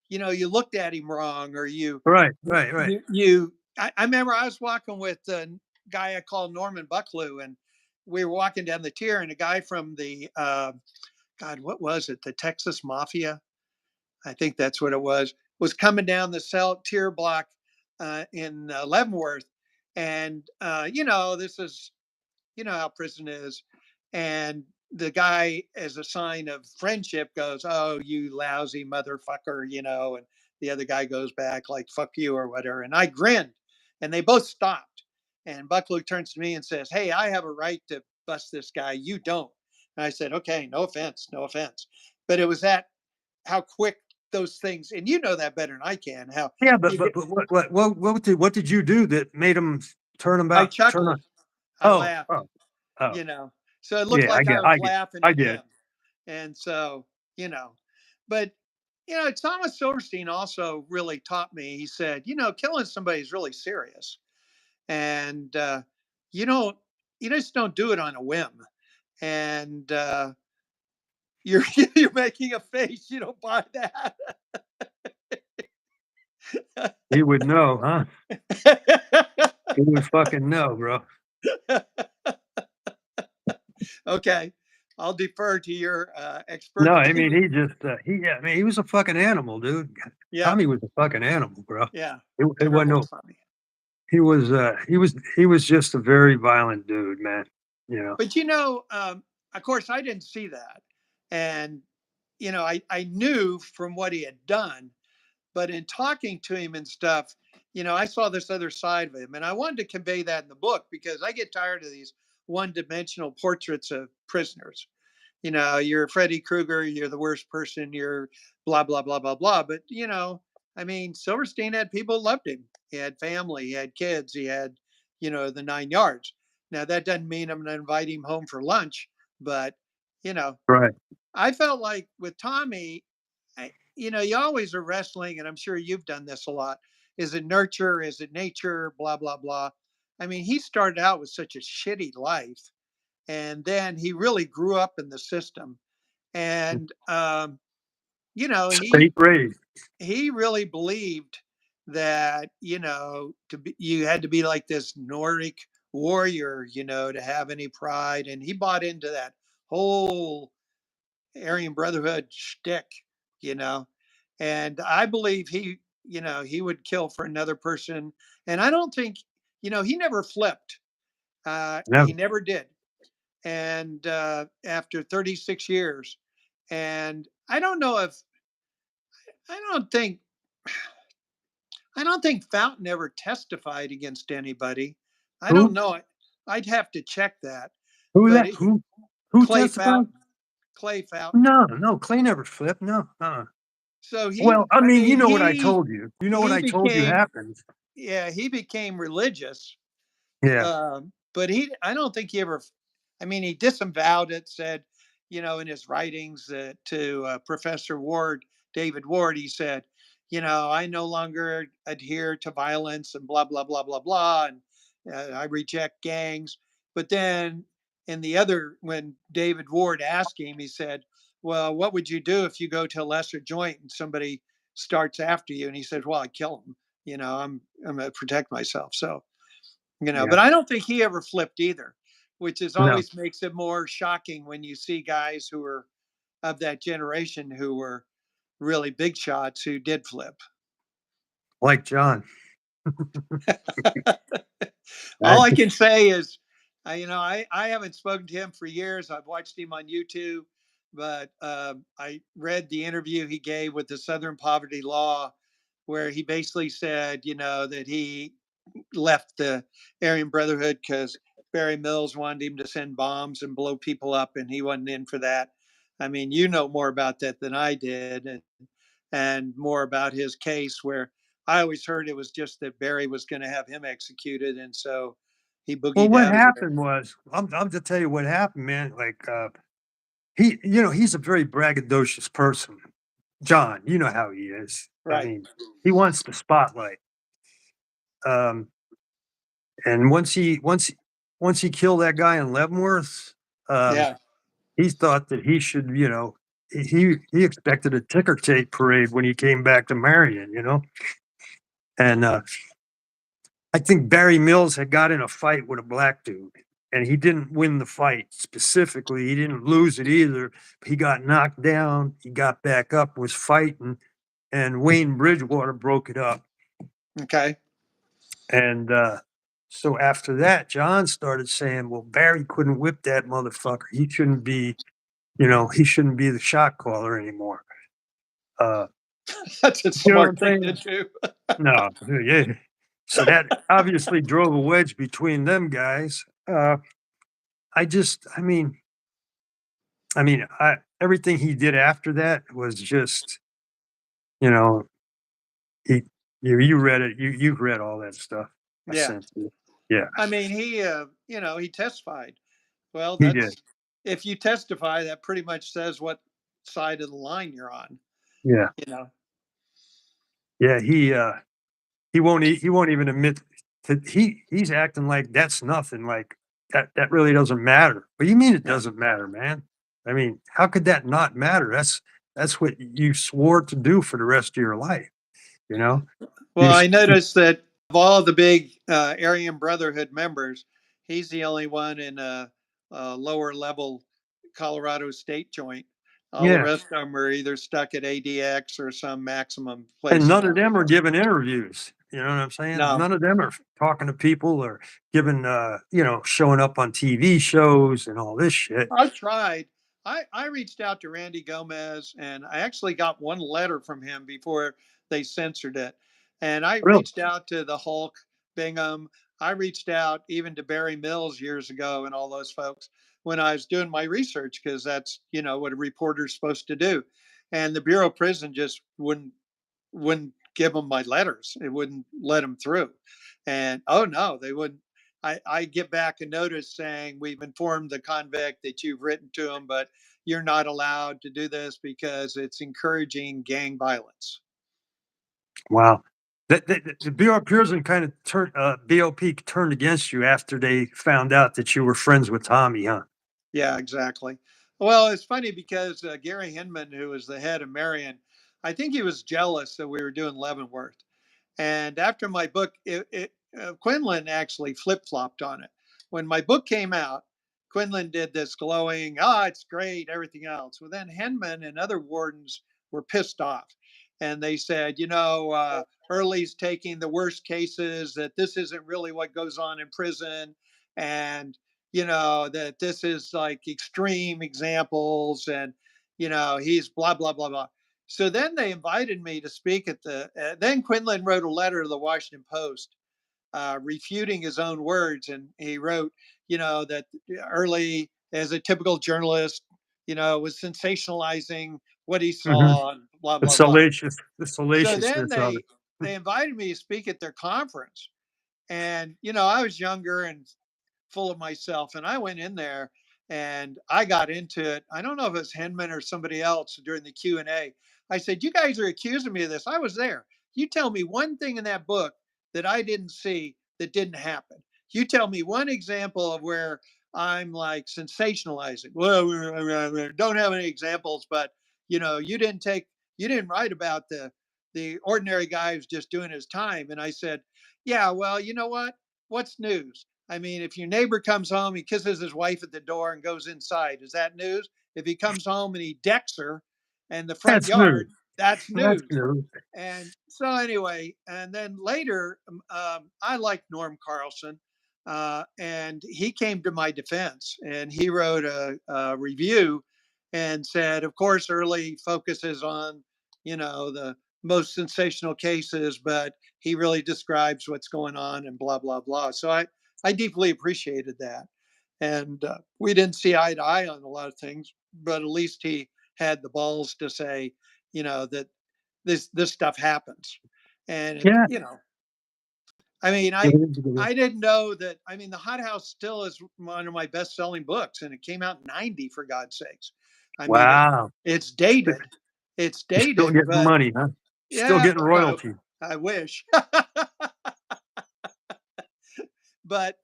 you looked at him wrong, or Right, right, right. I remember I was walking with a guy I called Norman Bucklew, and we were walking down the tier, and a guy from the, God, what was it? The Texas Mafia? I think that's what it was coming down the cell tier block in Leavenworth. And, this is how prison is. And the guy, as a sign of friendship, goes, "Oh, you lousy motherfucker," and the other guy goes back like, "Fuck you," or whatever. And I grinned and they both stopped. And Bucklew turns to me and says, "Hey, I have a right to bust this guy. You don't." And I said, "Okay, no offense, no offense." But it was that how quick those things, and you know that better than I can, how Yeah, but you but get, but what did you do that made them I turn on? chuckled, I Oh, laughed, oh, oh. you know. So it looked Yeah, like I was I get, laughing I at did. him. And so, you know, but Thomas Silverstein also really taught me. He said, killing somebody is really serious, and you don't, you just don't do it on a whim. And you're you're making a face. You don't buy that. He would know, huh? He would fucking know, bro. Okay, I'll defer to your No, I mean, expertise. I mean, he was a fucking animal, dude. Yeah, Tommy was a fucking animal, bro. yeah, It wasn't terrible no, Tommy. he was just a very violent dude, man. You know, But of course, I didn't see that, and I knew from what he had done, but in talking to him and stuff, I saw this other side of him, and I wanted to convey that in the book because I get tired of these one-dimensional portraits of prisoners. You're Freddy Krueger, you're the worst person, you're blah blah blah blah blah. But I mean, Silverstein had people who loved him. He had family, he had kids, he had, the 9 yards. Now that doesn't mean I'm going to invite him home for lunch, but you know, right? I felt like with Tommy, you always are wrestling, and I'm sure you've done this a lot. Is it nurture? Is it nature? Blah blah blah. I mean, he started out with such a shitty life, and then he really grew up in the system. And you know, he State raised. he really believed that you had to be like this Nordic warrior, to have any pride, and he bought into that whole Aryan Brotherhood shtick, you know. And I believe he would kill for another person. And I don't think, he never flipped. He Never. never did. And after 36 years, and I don't know if I don't think I don't think Fountain ever testified against anybody. I don't Who? know. I'd have to check that. Who But that? Who Clay testified? Fountain, Clay Fountain. No, no, Clay never flipped. No. So Well, I I mean, you mean, know what I told you. You know what he I told you became, happened. yeah, he became religious. Yeah. But I don't think he ever, I mean, he disavowed it, said, in his writings to Professor Ward, David Ward, he said, I no longer adhere to violence and blah, blah, blah, blah, blah. And I reject gangs. But then when David Ward asked him, he said, well, what would you do if you go to a lesser joint and somebody starts after you? And he said, well, I kill him. I'm going to protect myself. So, Yeah. but I don't think he ever flipped either, which is No. always makes it more shocking when you see guys who are of that generation who were really big shots who did flip. Like John. All I, I can say is, I haven't spoken to him for years. I've watched him on YouTube, but I read the interview he gave with the Southern Poverty Law, where he basically said, that he left the Aryan Brotherhood because Barry Mills wanted him to send bombs and blow people up, and he wasn't in for that. I mean, you know more about that than I did, and more about his case, where I always heard it was just that Barry was going to have him executed, and so he well, boogied what out of there. happened was, I'm to tell you what happened, man. Like, he's a very braggadocious person. John, you know how he is. I Right. mean, he wants the spotlight. Um, and once he killed that guy in Leavenworth, um, Yeah. he thought that he should, he expected a ticker tape parade when he came back to Marion, and I think Barry Mills had got in a fight with a black dude, and he didn't win the fight specifically. He didn't lose it either. He got knocked down. He got back up, was fighting, and Wayne Bridgewater broke it up. Okay. And so after that, John started saying, "Well, Barry couldn't whip that motherfucker. He shouldn't be the shot caller anymore." Uh, That's a you know what I'm smart thing to saying? do. No, yeah. So that obviously drove a wedge between them guys. Everything he did after that was just, you know, he, you read it, you've read all that stuff I Yeah. sent you. Yeah, I mean, he testified. Well, he did. if you testify, that pretty much says what side of the line you're on, Yeah, you know. yeah. He won't even admit that he's acting like that's nothing. Like that really doesn't matter. What do you mean it Yeah. doesn't matter, man? I mean, how could that not matter? That's what you swore to do for the rest of your life. You know, Well, you I noticed that of all the big Aryan Brotherhood members, he's the only one in a lower level Colorado state joint. All the yeah. rest of them are either stuck at ADX or some maximum And place none of down them are there. giving interviews, you know what I'm saying? No, None of them are talking to people or giving, showing up on TV shows and all this shit. I tried. I reached out to Randy Gomez, and I actually got one letter from him before they censored it. And I Really? reached out to the Hulk, Bingham. I reached out even to Barry Mills years ago and all those folks when I was doing my research, because that's what a reporter's supposed to do. And the Bureau of Prison just wouldn't give them my letters. It wouldn't let them through. And oh no, they wouldn't. I get back a notice saying we've informed the convict that you've written to him, but you're not allowed to do this because it's encouraging gang violence. Wow. The Bureau of Prison kind of turned, BOP turned against you after they found out that you were friends with Tommy, huh? Yeah, exactly. Well, it's funny because Gary Hinman, who was the head of Marion, I think he was jealous that we were doing Leavenworth. And after my book, Quinlan actually flip flopped on it. When my book came out, Quinlan did this glowing, it's great, everything else. Well, then Henman and other wardens were pissed off. And they said, Early's taking the worst cases, that this isn't really what goes on in prison. and that this is like extreme examples, and he's blah blah blah blah. So then they invited me to speak at the. Then Quinlan wrote a letter to the Washington Post, refuting his own words, and he wrote, that Earley, as a typical journalist, was sensationalizing what he Mhm. saw, and blah blah blah. The So then salaciousness of it. they invited me to speak at their conference, and I was younger and full of myself. And I went in there and I got into it. I don't know if it was Henman or somebody else during the Q&A. I said, "You guys are accusing me of this. I was there. You tell me one thing in that book that I didn't see that didn't happen. You tell me one example of where I'm like sensationalizing." "Well, we don't have any examples, but you didn't write about the ordinary guy who's just doing his time." And I said, "Yeah, well, you know what? What's news? I mean, if your neighbor comes home, he kisses his wife at the door and goes inside, is that news? If he comes home and he decks her in the front That's new. yard, that's That's news." new. And so anyway, and then later, I like Norm Carlson, and he came to my defense, and he wrote a review and said, of course, Early focuses on, the most sensational cases, but he really describes what's going on and blah blah blah. So I deeply appreciated that, and we didn't see eye to eye on a lot of things, but at least he had the balls to say, that this stuff happens. And Yeah. I mean, Yeah, I didn't know that. I mean, the Hot House still is one of my best selling books, and it came out in 90, for God's sakes. I mean, wow. it's dated. It's You're still dated, getting but money, huh? Still yeah, getting royalty. I wish. But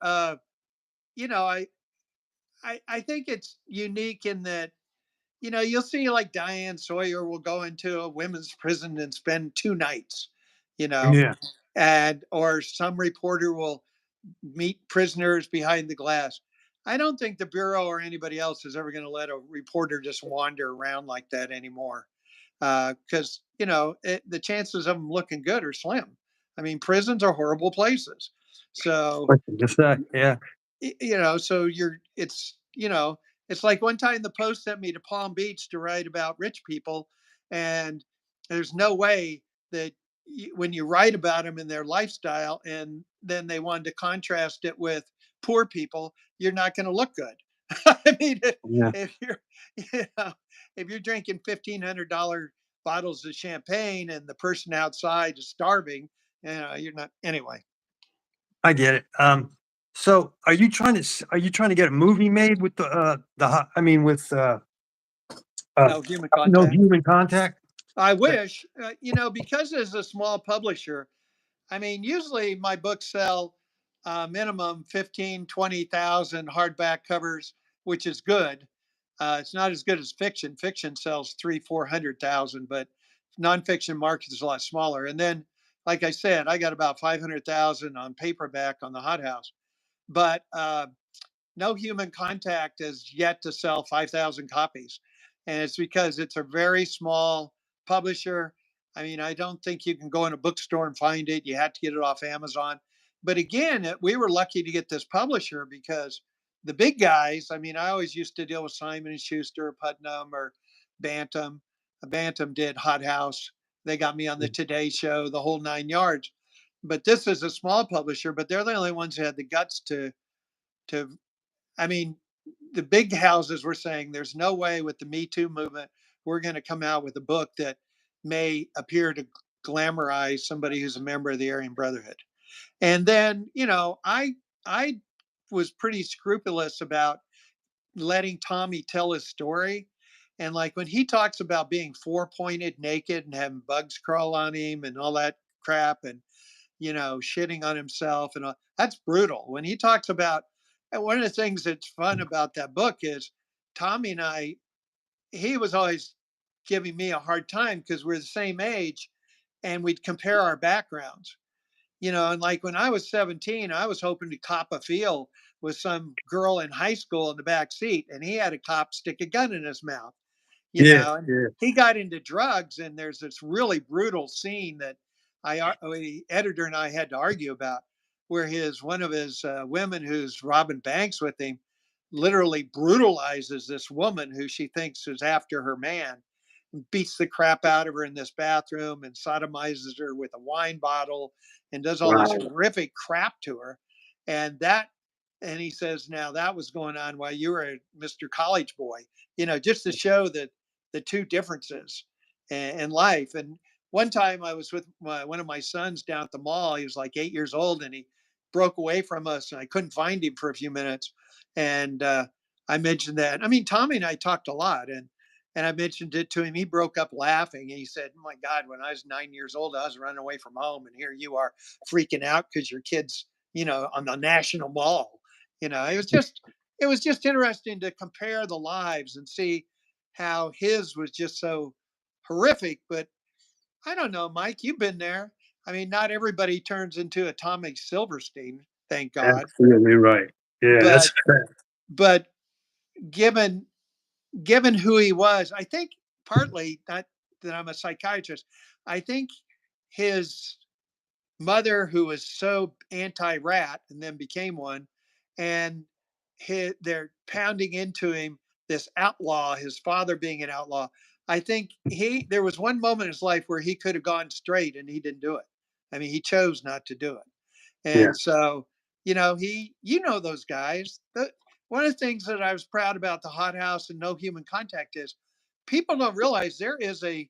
you know, I think it's unique in that, you'll see like Diane Sawyer will go into a women's prison and spend 2 nights, you know, Yeah. and or some reporter will meet prisoners behind the glass. I don't think the Bureau or anybody else is ever going to let a reporter just wander around like that anymore. Because, the chances of them looking good are slim. I mean, prisons are horrible places. So, What you say? Yeah. so it's like one time the Post sent me to Palm Beach to write about rich people, and there's no way that when you write about them and their lifestyle, and then they wanted to contrast it with poor people, you're not going to look good. I mean, Yeah. if you're, you know, if you're drinking $1,500 bottles of champagne and the person outside is starving, you're not. Anyway, I get it. So are you trying to get a movie made with I mean, with uh, no human no contact. human contact? I That- wish, because as a small publisher, I mean, usually my books sell minimum 15, 20,000 hardback covers, which is good. It's not as good as fiction. Fiction sells three, 400,000, but nonfiction market is a lot smaller. And then, like I said, I got about 500,000 on paperback on the Hot House. But no human contact has yet to sell 5,000 copies. And it's because it's a very small publisher. I mean, I don't think you can go in a bookstore and find it. You have to get it off Amazon. But again, we were lucky to get this publisher because the big guys, I mean, I always used to deal with Simon and Schuster, Putnam, or Bantam. Bantam did Hot House. They got me on the Today Show, the whole 9 yards. But this is a small publisher, but they're the only ones who had the guts to I mean, the big houses were saying there's no way with the Me Too movement we're going to come out with a book that may appear to glamorize somebody who's a member of the Aryan Brotherhood. And then, I was pretty scrupulous about letting Tommy tell his story. And like when he talks about being four-pointed naked and having bugs crawl on him and all that crap, and shitting on himself and all. That's brutal. When he talks about, and one of the things that's fun about that book is Tommy and I, he was always giving me a hard time because we're the same age and we'd compare our backgrounds. And like when I was 17, I was hoping to cop a feel with some girl in high school in the back seat, and he had a cop stick a gun in his mouth, Yeah. and Yeah. he got into drugs, and there's this really brutal scene that the editor and I had to argue about where one of his women who's robbing banks with him literally brutalizes this woman who she thinks is after her man, beats the crap out of her in this bathroom and sodomizes her with a wine bottle and does all this Wow. horrific crap to her. And that, and he says, now that was going on while you were a Mr. College boy, just to show that the two differences in life. And one time I was with one of my sons down at the mall. He was like 8 years old and he broke away from us and I couldn't find him for a few minutes. And I mentioned that. I mean, Tommy and I talked a lot, and I mentioned it to him. He broke up laughing. And he said, "Oh my God, when I was 9 years old, I was running away from home, and here you are freaking out because your kid's, on the National Mall." It was just interesting to compare the lives and see how his was just so horrific. But I don't know, Mike, you've been there. I mean, not everybody turns into Atomic Silverstein, thank God. Absolutely right. Yeah, that's But but given given who he was, I think partly not that I'm a psychiatrist, I think his mother, who was so anti-rat and then became one, and they're pounding into him this outlaw, his father being an outlaw. I think there was one moment in his life where he could have gone straight and he didn't do it. I mean, he chose not to do it. yeah. And so, those guys. One of the things that I was proud about the hot house and no human contact is people don't realize there is a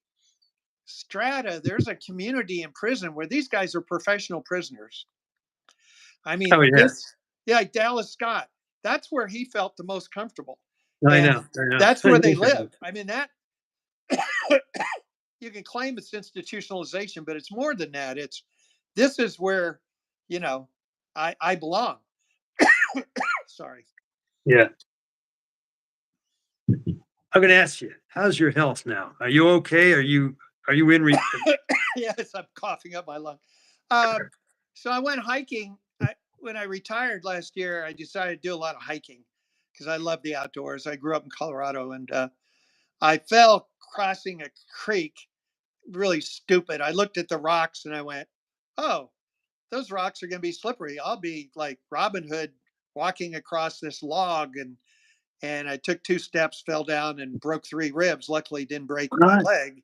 there's a community in prison where these guys are professional prisoners. I Oh mean, yeah. yeah, like Dallas Scott, that's where he felt the most comfortable. I And know. I know. that's where they live. I mean, that you can claim it's institutionalization, but it's more than that. This is where, you know, I belong. Sorry. Yeah. I'm going to ask you, how's your health now? Are you okay? Are you in? Yes, I'm coughing up my lung. Um, so I went hiking. When I retired last year, I decided to do a lot of hiking because I love the outdoors. I grew up in Colorado, and I fell crossing a creek. Really stupid. I looked at the rocks and I went, "Oh, those rocks are going to be slippery. I'll be like Robin Hood walking across this log." And I took 2 steps, fell down, and broke 3 ribs. Luckily, didn't break my God, leg.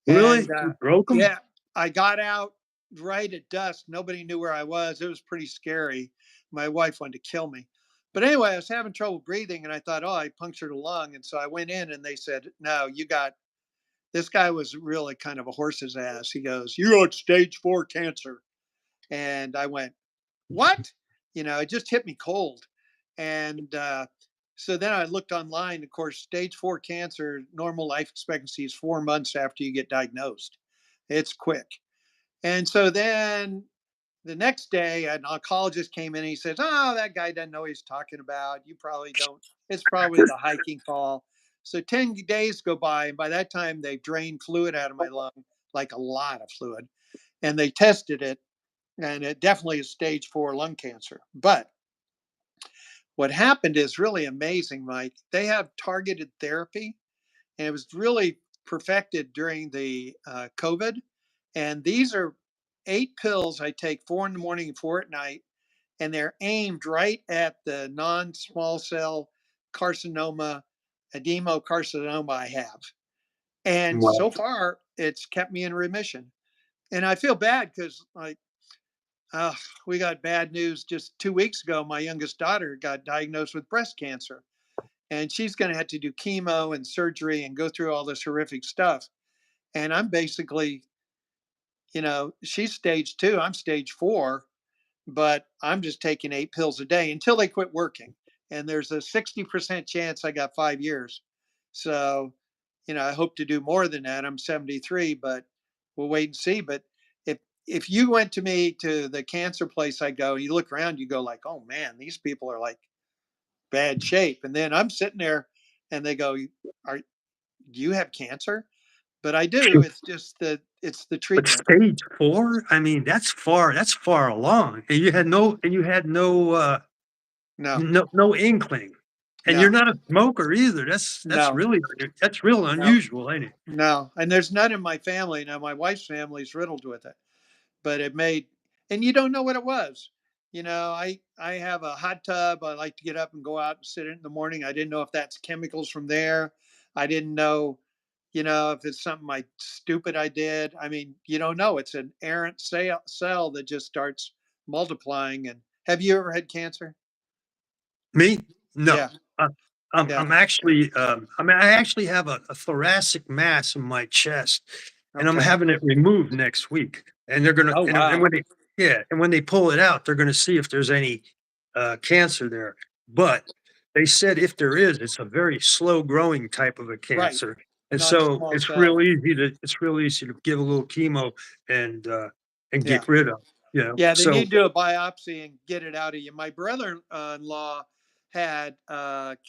really? And You broke them? yeah, I got out right at dusk. Nobody knew where I was. It was pretty scary. My wife wanted to kill me. But anyway, I was having trouble breathing and I thought, oh, I punctured a lung. And so I went in and they said, no, this guy was really kind of a horse's ass. He goes, "You're on stage 4 cancer." And I went, "What?" It just hit me cold. And so then I looked online. Of course, stage 4 cancer, normal life expectancy is 4 months after you get diagnosed. It's quick. And so then the next day, an oncologist came in and he says, "Oh, that guy doesn't know what he's talking about. You probably don't. It's probably the hiking fall." So 10 days go by. And by that time, they've drained fluid out of my lung, like a lot of fluid. And they tested it. And it definitely is stage 4 lung cancer. But what happened is really amazing, Mike. They have targeted therapy, and it was really perfected during the COVID. And these are 8 pills I take, 4 in the morning and 4 at night, and they're aimed right at the non-small cell carcinoma, adenocarcinoma I have. And Wow. so far, it's kept me in remission. And I feel bad because, like, uh, we got bad news just 2 weeks ago. My youngest daughter got diagnosed with breast cancer, and she's going to have to do chemo and surgery and go through all this horrific stuff. And I'm basically, she's stage 2, I'm stage 4, but I'm just taking 8 pills a day until they quit working. And there's a 60% chance I got 5 years. So, I hope to do more than that. I'm 73, but we'll wait and see. But if you went to the cancer place I go, you look around, you go like, oh man, these people are like bad shape. And then I'm sitting there and they go, do you have cancer? But I do. It's the But treatment. stage 4? I mean, that's far along, and you had no, No, no inkling, and you're no, not a smoker either. That's no, really that's real no. unusual, ain't it? No, and there's none in my family. Now, my wife's family is riddled with it, but and you don't know what it was. I have a hot tub. I like to get up and go out and sit in the morning. I didn't know if that's chemicals from there. I didn't know, if it's something stupid I did. I mean, you don't know. It's an errant cell that just starts multiplying. And have you ever had cancer? Me? No. Yeah. Uh, Yeah. I'm actually, I actually have a thoracic mass in my chest, and I'm Okay. having it removed next week. And they're gonna, Oh, and wow. when they, yeah, and when they pull it out, they're gonna see if there's any cancer there. But they said if there is, it's a very slow growing type of a Right. cancer, and Non so small cell. it's real easy to give a little chemo and Yeah. get rid of. You know, Yeah, they so need to do a biopsy and get it out of you. My brother-in-law had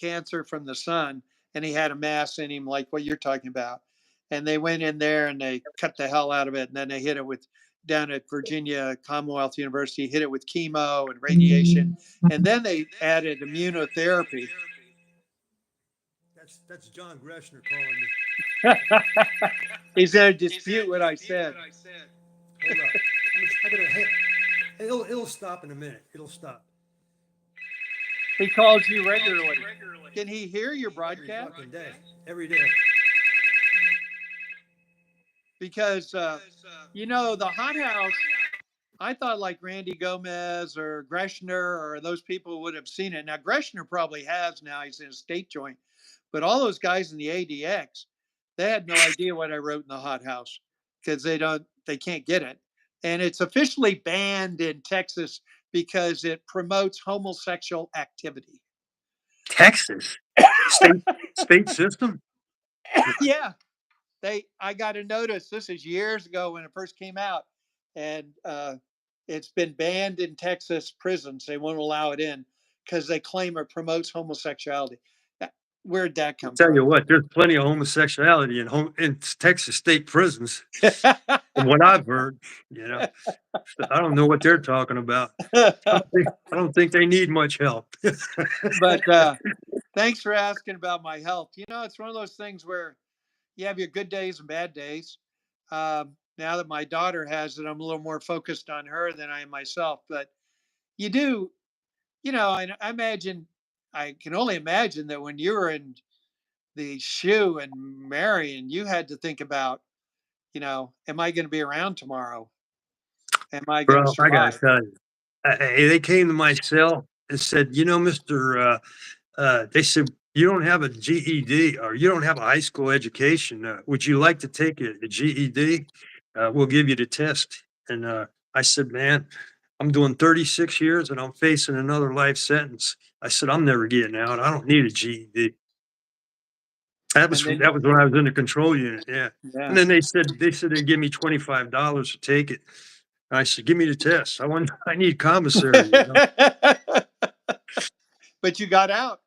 cancer from the sun, and he had a mass in him, like what you're talking about. And they went in there and they cut the hell out of it, and then they hit it with down at Virginia Commonwealth University, hit it with chemo and radiation, and then they added immunotherapy. that's John Greshner calling me. He's going to dispute what I said. Hold up. I gotta hit. It'll stop in a minute. It'll stop. He calls you regularly. Can he hear your Every broadcast? fucking day. Every day. Because the hothouse, I thought like Randy Gomez or Greshner or those people would have seen it. Now Greshner probably has now, he's in a state joint, but all those guys in the ADX, they had no idea what I wrote in the hothouse because they can't get it. And it's officially banned in Texas because it promotes homosexual activity. Texas. State state system? Yeah. I got a notice. This is years ago when it first came out, and it's been banned in Texas prisons. They won't allow it in because they claim it promotes homosexuality. Where'd that I'll come tell from? you what, there's plenty of homosexuality in Texas state prisons, from what I've heard, you know. I don't know what they're talking about. I don't think they need much help. But thanks for asking about my health. It's one of those things where you have your good days and bad days. Now that my daughter has it, I'm a little more focused on her than I am myself. But you do, I imagine, I can only imagine that when you were in the shoe and Marion, you had to think about, am I going to be around tomorrow? Am I going to Bro, I gotta survive? tell you, they came to my cell and said, "You know, Mister," they said, "You don't have a GED or you don't have a high school education. Would you like to take a GED? We'll give you the test." And I said, "Man, I'm doing 36 years and I'm facing another life sentence." I said, "I'm never getting out. I don't need a GED." And then, That was when I was in the control unit. Yeah. And yeah. then they said they'd give me $25 to take it. I said, "Give me the test. I need commissary, you know." But you got out.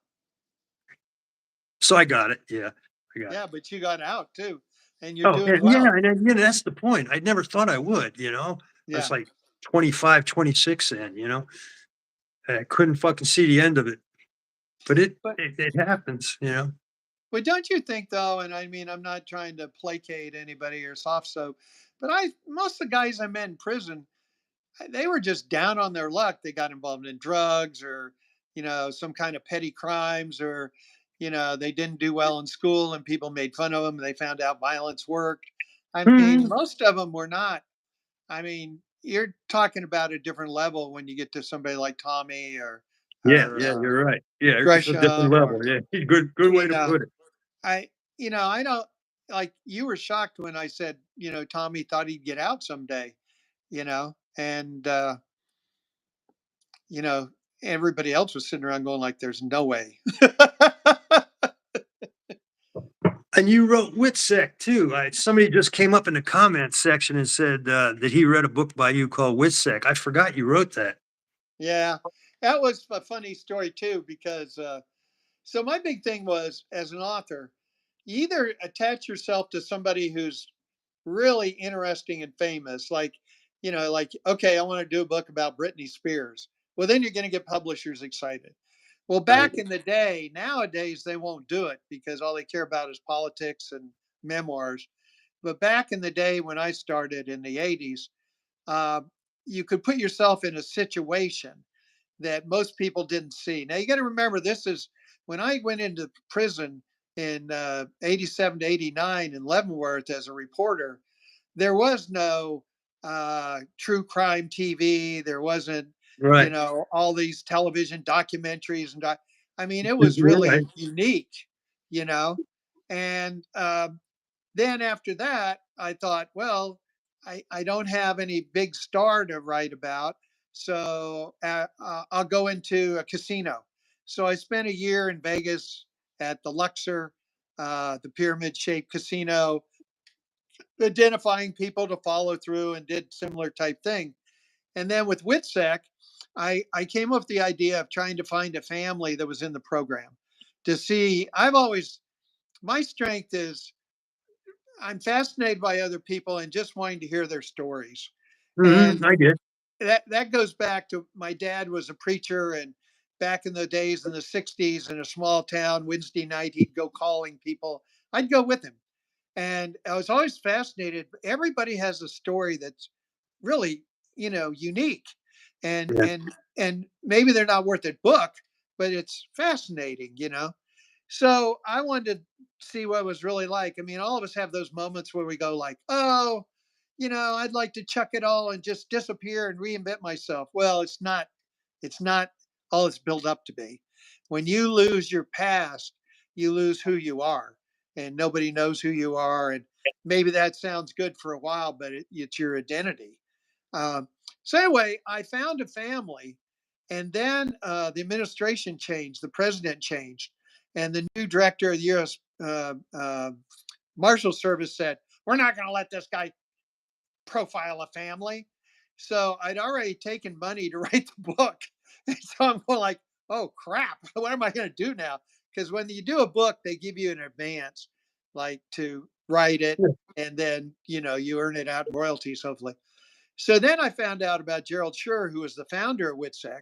So I got it. Yeah, I got it. Yeah, but you got out too. And you're Oh, doing and yeah, well. and then, that's the point. I never thought I would, you know? I was Yeah. like 25, 26 then, you know? I couldn't fucking see the end of it, but But it happens, you know? don't you think though, and I mean, I'm not trying to placate anybody or soft soap, but most of the guys I met in prison, they were just down on their luck. They got involved in drugs or, some kind of petty crimes or, they didn't do well in school and people made fun of them and they found out violence worked. I mean, Mhm. most of them were not. I mean, you're talking about a different level when you get to somebody like Tommy Yeah, or yeah, you're right. Yeah, it's a different Gresham level. or, Yeah, good way you to know, put it. I don't like you were shocked when I said, Tommy thought he'd get out someday, and you know, everybody else was sitting around going like, "There's no way." And you wrote Witsec too. Somebody just came up in the comments section and said that he read a book by you called Witsec. I forgot you wrote that. Yeah, that was a funny story too because so my big thing was as an author, you either attach yourself to somebody who's really interesting and famous, like like okay, I want to do a book about Britney Spears. Well, then you're going to get publishers excited. Well, Right. back in the day, nowadays they won't do it because all they care about is politics and memoirs. But back in the day when I started in the 80s, you could put yourself in a situation that most people didn't see. Now you got to remember, this is when I went into prison in 87 to 89 in Leavenworth as a reporter. There was no true crime TV. There wasn't, Right. all these television documentaries I mean, it was You're right. really unique, you know. And then after that, I thought, well, I don't have any big star to write about. So I'll go into a casino. So I spent a year in Vegas at the Luxor, the pyramid shaped casino, identifying people to follow through, and did similar type thing. And then with Witsec, I came up with the idea of trying to find a family that was in the program to see. My strength is I'm fascinated by other people and just wanting to hear their stories. And I get. that goes back to my dad was a preacher, and back in the days in the 60s in a small town, Wednesday night he'd go calling people. I'd go with him. And I was always fascinated. Everybody has a story that's really, unique. And Yeah. and and maybe they're not worth a book, but it's fascinating. So I wanted to see what it was really like. I mean, all of us have those moments where we go like, "Oh, I'd like to chuck it all and just disappear and reinvent myself." Well, it's not all it's built up to be. When you lose your past, you lose who you are, and nobody knows who you are. And maybe that sounds good for a while, but it's your identity. Um, so anyway, I found a family, and then the administration changed, the president changed, and the new director of the U.S. Marshal Service said, "We're not going to let this guy profile a family." So I'd already taken money to write the book. And so I'm going like, oh crap, what am I going to do now? Because when you do a book, they give you an advance, like to write it, Yeah. and then, you earn it out in royalties, hopefully. So then I found out about Gerald Schur, who was the founder of Witsec,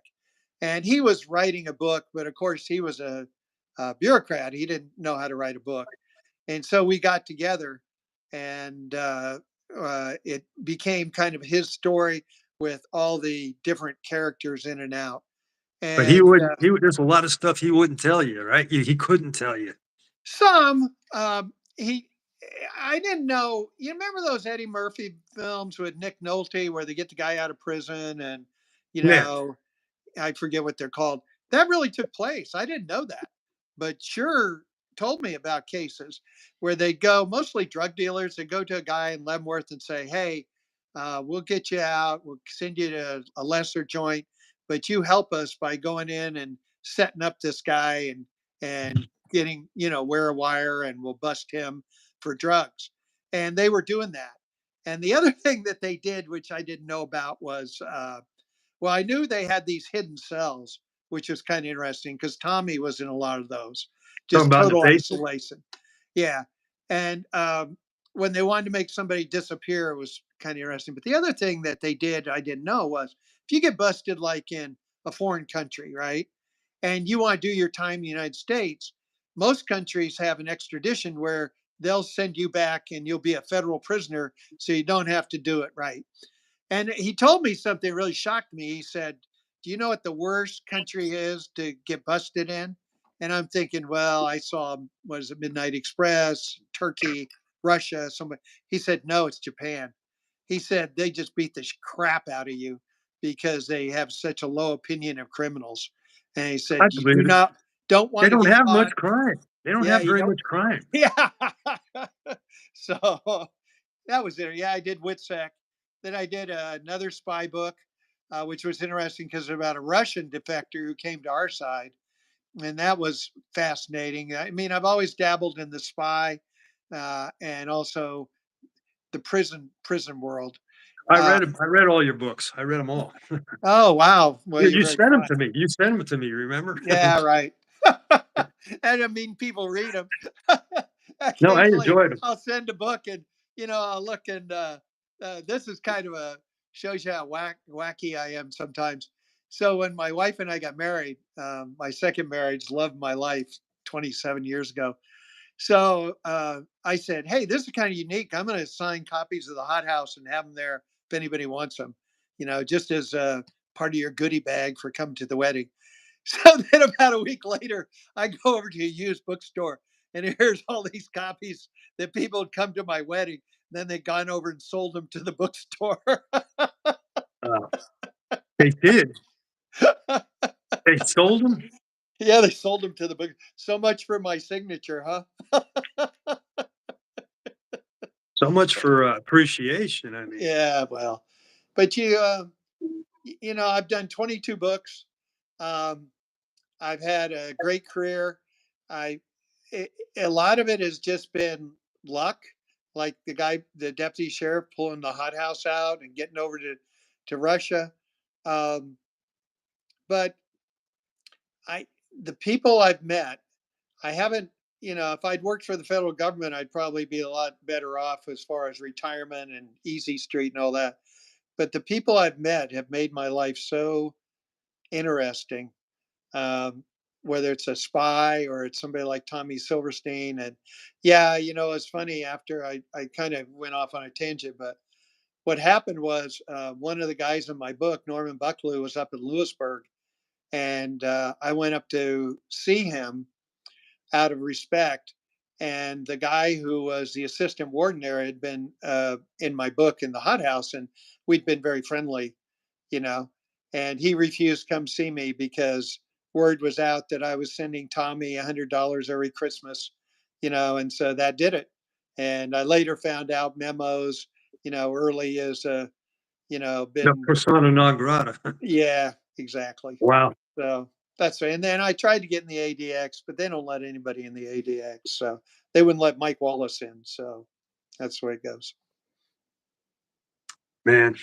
and he was writing a book, but of course he was a bureaucrat. He didn't know how to write a book. And so we got together, and it became kind of his story with all the different characters in and out. But he And wouldn't. There's a lot of stuff he wouldn't tell you, right? He couldn't tell you. some, I didn't know. You remember those Eddie Murphy films with Nick Nolte where they get the guy out of prison, and, you Yeah. know, I forget what they're called. That really took place. I didn't know that, but sure told me about cases where they go, mostly drug dealers. They go to a guy in Leavenworth and say, "Hey, we'll get you out. We'll send you to a lesser joint, but you help us by going in and setting up this guy and getting, wear a wire, and we'll bust him for drugs." And they were doing that. And the other thing that they did, which I didn't know about, was well, I knew they had these hidden cells, which was kind of interesting because Tommy was in a lot of those, Talking just about in the total basement. isolation. Yeah. And when they wanted to make somebody disappear, it was kind of interesting. But the other thing that they did, I didn't know, was if you get busted like in a foreign country, right? And you want to do your time in the United States, most countries have an extradition where they'll send you back and you'll be a federal prisoner so you don't have to do it, right? And he told me something really shocked me. He said, "Do you know what the worst country is to get busted in?" And I'm thinking, well, I saw, what is it, Midnight Express, Turkey, Russia, somebody. He said, "No, it's Japan." He said, "They just beat the crap out of you because they have such a low opinion of criminals." And he I said, "You do believe it. not, don't They want to don't get have much caught." crime. They don't Yeah, have you very don't. much crime. Yeah. So that was it. Yeah, I did Witsec. Then I did another spy book, which was interesting because about a Russian defector who came to our side, and that was fascinating. I mean, I've always dabbled in the spy and also the prison world. Uh, I read all your books. I read them all. oh wow, well you're You very sent them kind. to me. You sent them to me. Remember? Yeah, right. And I mean, people read them. No, I Occasionally, enjoyed them. I'll send a book, and I'll look, and this is kind of a shows you how wacky I am sometimes. So when my wife and I got married, my second marriage, love of my life, 27 years ago. So I said, "Hey, this is kind of unique. I'm going to sign copies of the Hot House and have them there if anybody wants them." just as a part of your goodie bag for coming to the wedding. So then about a week later, I go over to a used bookstore and here's all these copies that people had come to my wedding. Then they'd gone over and sold them to the bookstore. Uh, they did. They sold them? Yeah, they sold them to the book. So much for my signature, huh? So much for, appreciation, I mean. Yeah, well, but I've done 22 books. Um, I've had a great career. I it, a lot of it has just been luck, like the deputy sheriff pulling the hothouse out and getting over to Russia. Um, but I the people I've met, I haven't. If I'd worked for the federal government, I'd probably be a lot better off as far as retirement and easy street and all that. But the people I've met have made my life so interesting, um, whether it's a spy or it's somebody like Tommy Silverstein. And yeah, it's funny after I kind of went off on a tangent, but what happened was one of the guys in my book, Norman Bucklew, was up in Lewisburg. And I went up to see him out of respect. And the guy who was the assistant warden there had been in my book in the hothouse, and we'd been very friendly, you know. And he refused to come see me because word was out that I was sending Tommy $100 every Christmas, and so that did it. And I later found out memos, Earley is, The been, persona non grata. yeah, exactly. Wow. So that's right. And then I tried to get in the ADX, but they don't let anybody in the ADX. So they wouldn't let Mike Wallace in. So that's the way it goes. Man.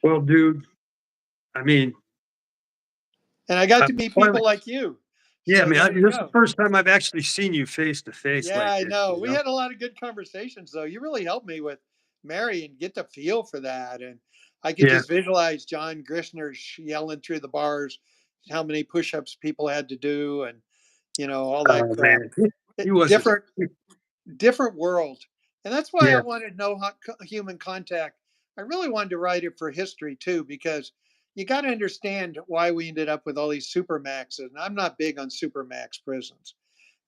Well, dude, I mean, And I got I to meet finally people like you. yeah, I So mean, there you this is the go. first time I've actually seen you face to face Yeah, like I this, know. you We know? had a lot of good conversations, though. You really helped me with Marion get the feel for that. And I could Yeah. just visualize John Grishner yelling through the bars how many push ups people had to do and, all that Oh, crap. man. He wasn't Different world. And that's why I yeah. wanted to know human contact. I really wanted to write it for history too, because you got to understand why we ended up with all these supermaxes. And I'm not big on supermax prisons,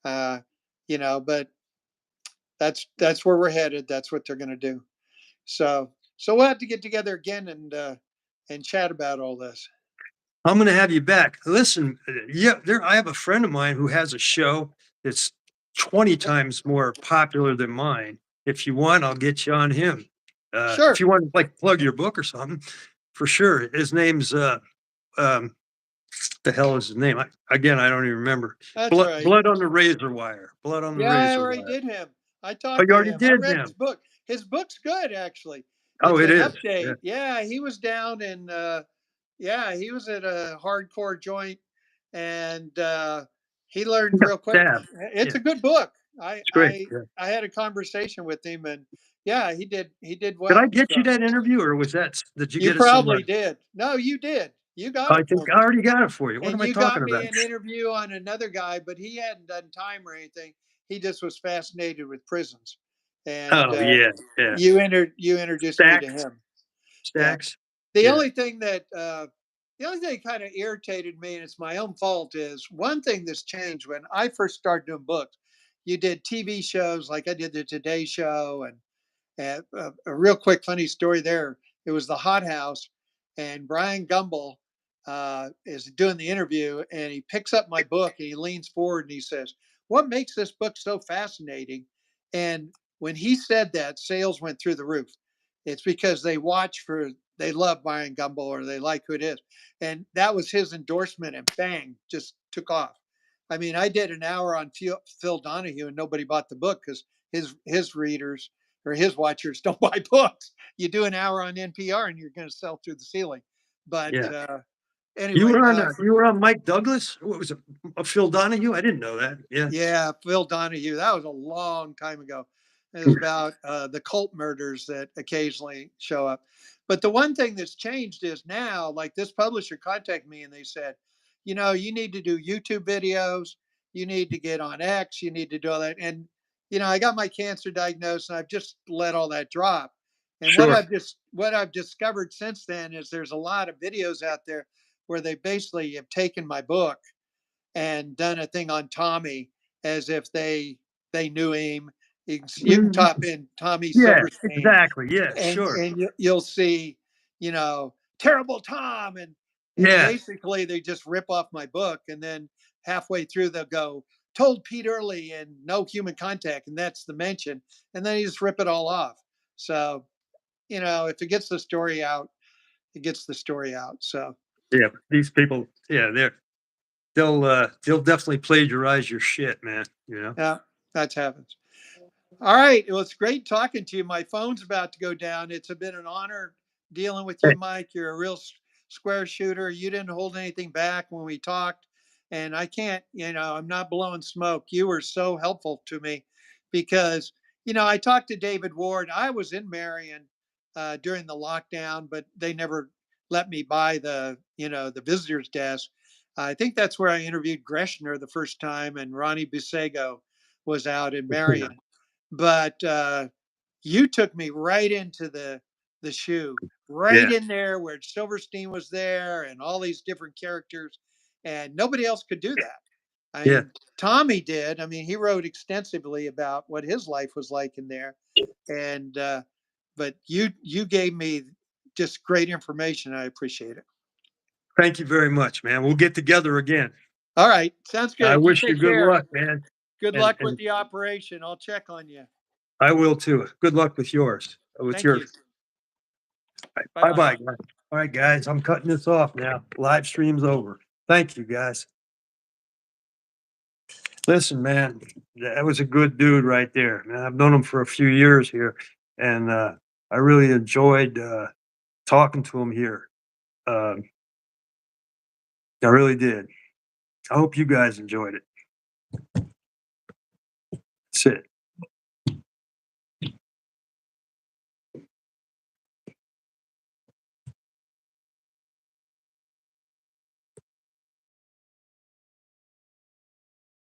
uh, but that's where we're headed. That's what they're going to do. So we'll have to get together again and chat about all this. I'm gonna have you back. Listen, yeah, I have a friend of mine who has a show that's 20 times more popular than mine. If you want, I'll get you on him. If Sure, you want to, like, plug your book or something, for sure. His name's, the hell is his name? Again, I don't even remember. that's Blood right. Blood on the Razor Wire. Blood on the Yeah, I Razor already Wire. did him. I Oh, talked you to already him. I did read his him? book. His book's good, actually. Oh, It's it an is. Yeah. update. Yeah, he was down in yeah, he was at a hardcore joint and he He learned got real quick. stabbed. It's Yeah, a good book. I it's great. I Yeah. I had a conversation with him and yeah, he did Did I well. get you So that interview, or was did you you get it somewhere? probably did. No, you did. You got I it think for I me. already got it for you. What And am I you talking got me about? an interview on another guy, but he hadn't done time or anything. He just was fascinated with prisons. And Oh, yeah, yeah. you introduced me to Stacks, him. Yeah. stacks. The Yeah. only thing that kind of irritated me, and it's my own fault, is one thing that's changed when I first started doing books. You did TV shows like I did the Today Show, and a real quick funny story there. It was the Hot House, and Brian Gumble is doing the interview, and he picks up my book and he leans forward and he says, "What makes this book so fascinating?" And when he said that, sales went through the roof. It's because they love Brian Gumble or they like who it is, and that was his endorsement, and bang, just took off. I mean, I did an hour on Phil Donahue, and nobody bought the book because his readers or his watchers don't buy books. You do an hour on NPR and you're going to sell through the ceiling. But Yeah. anyway, You were on Mike Douglas? What was it? Phil Donahue? I didn't know that. Yeah. yeah, Phil Donahue. That was a long time ago. It was about the cult murders that occasionally show up. But the one thing that's changed is now, like this publisher contacted me and they said, you need to do YouTube videos. You need to get on X. You need to do all that. And, I got my cancer diagnosed and I've just let all that drop. And Sure. what I've discovered since then is there's a lot of videos out there where they basically have taken my book and done a thing on Tommy as if they knew him. You can Mhm. top in Tommy Yeah, Silverstein, exactly. Yeah, sure. and you'll see, terrible Tom, and Yeah, basically they just rip off my book, and then halfway through they'll go told Pete Earley and no human contact, and that's the mention, and then you just rip it all off. So if it gets the story out, it gets the story out. So yeah. These people, yeah, they'll definitely plagiarize your shit, man. You know. yeah, that's happens. All right. Well, it's great talking to you. My phone's about to go down. It's been an honor dealing with Hey, you, Mike. You're a real square shooter. You didn't hold anything back when we talked. And I can't, I'm not blowing smoke. You were so helpful to me because, I talked to David Ward. I was in Marion during the lockdown, but they never let me by the visitor's desk. I think that's where I interviewed Greshner the first time, and Ronnie Busego was out in yeah, Marion, but you took me right into the shoe, right yeah, in there where Silverstein was there and all these different characters, and nobody else could do that. I yeah. mean, Tommy did. I mean, he wrote extensively about what his life was like in there, and but you gave me just great information. I appreciate it. Thank you very much, man. We'll get together again. All right, sounds I good. You wish you take good care. luck, man. Good And luck with and the operation. I'll check on you. I will too. Good luck with yours. With Thank your you. Bye bye bye. bye, guys. All right, guys. I'm cutting this off now. Live stream's over. Thank you, guys. Listen, man, that was a good dude right there, man. I've known him for a few years here, and I really enjoyed talking to him here. Um, I really did. I hope you guys enjoyed it. That's it.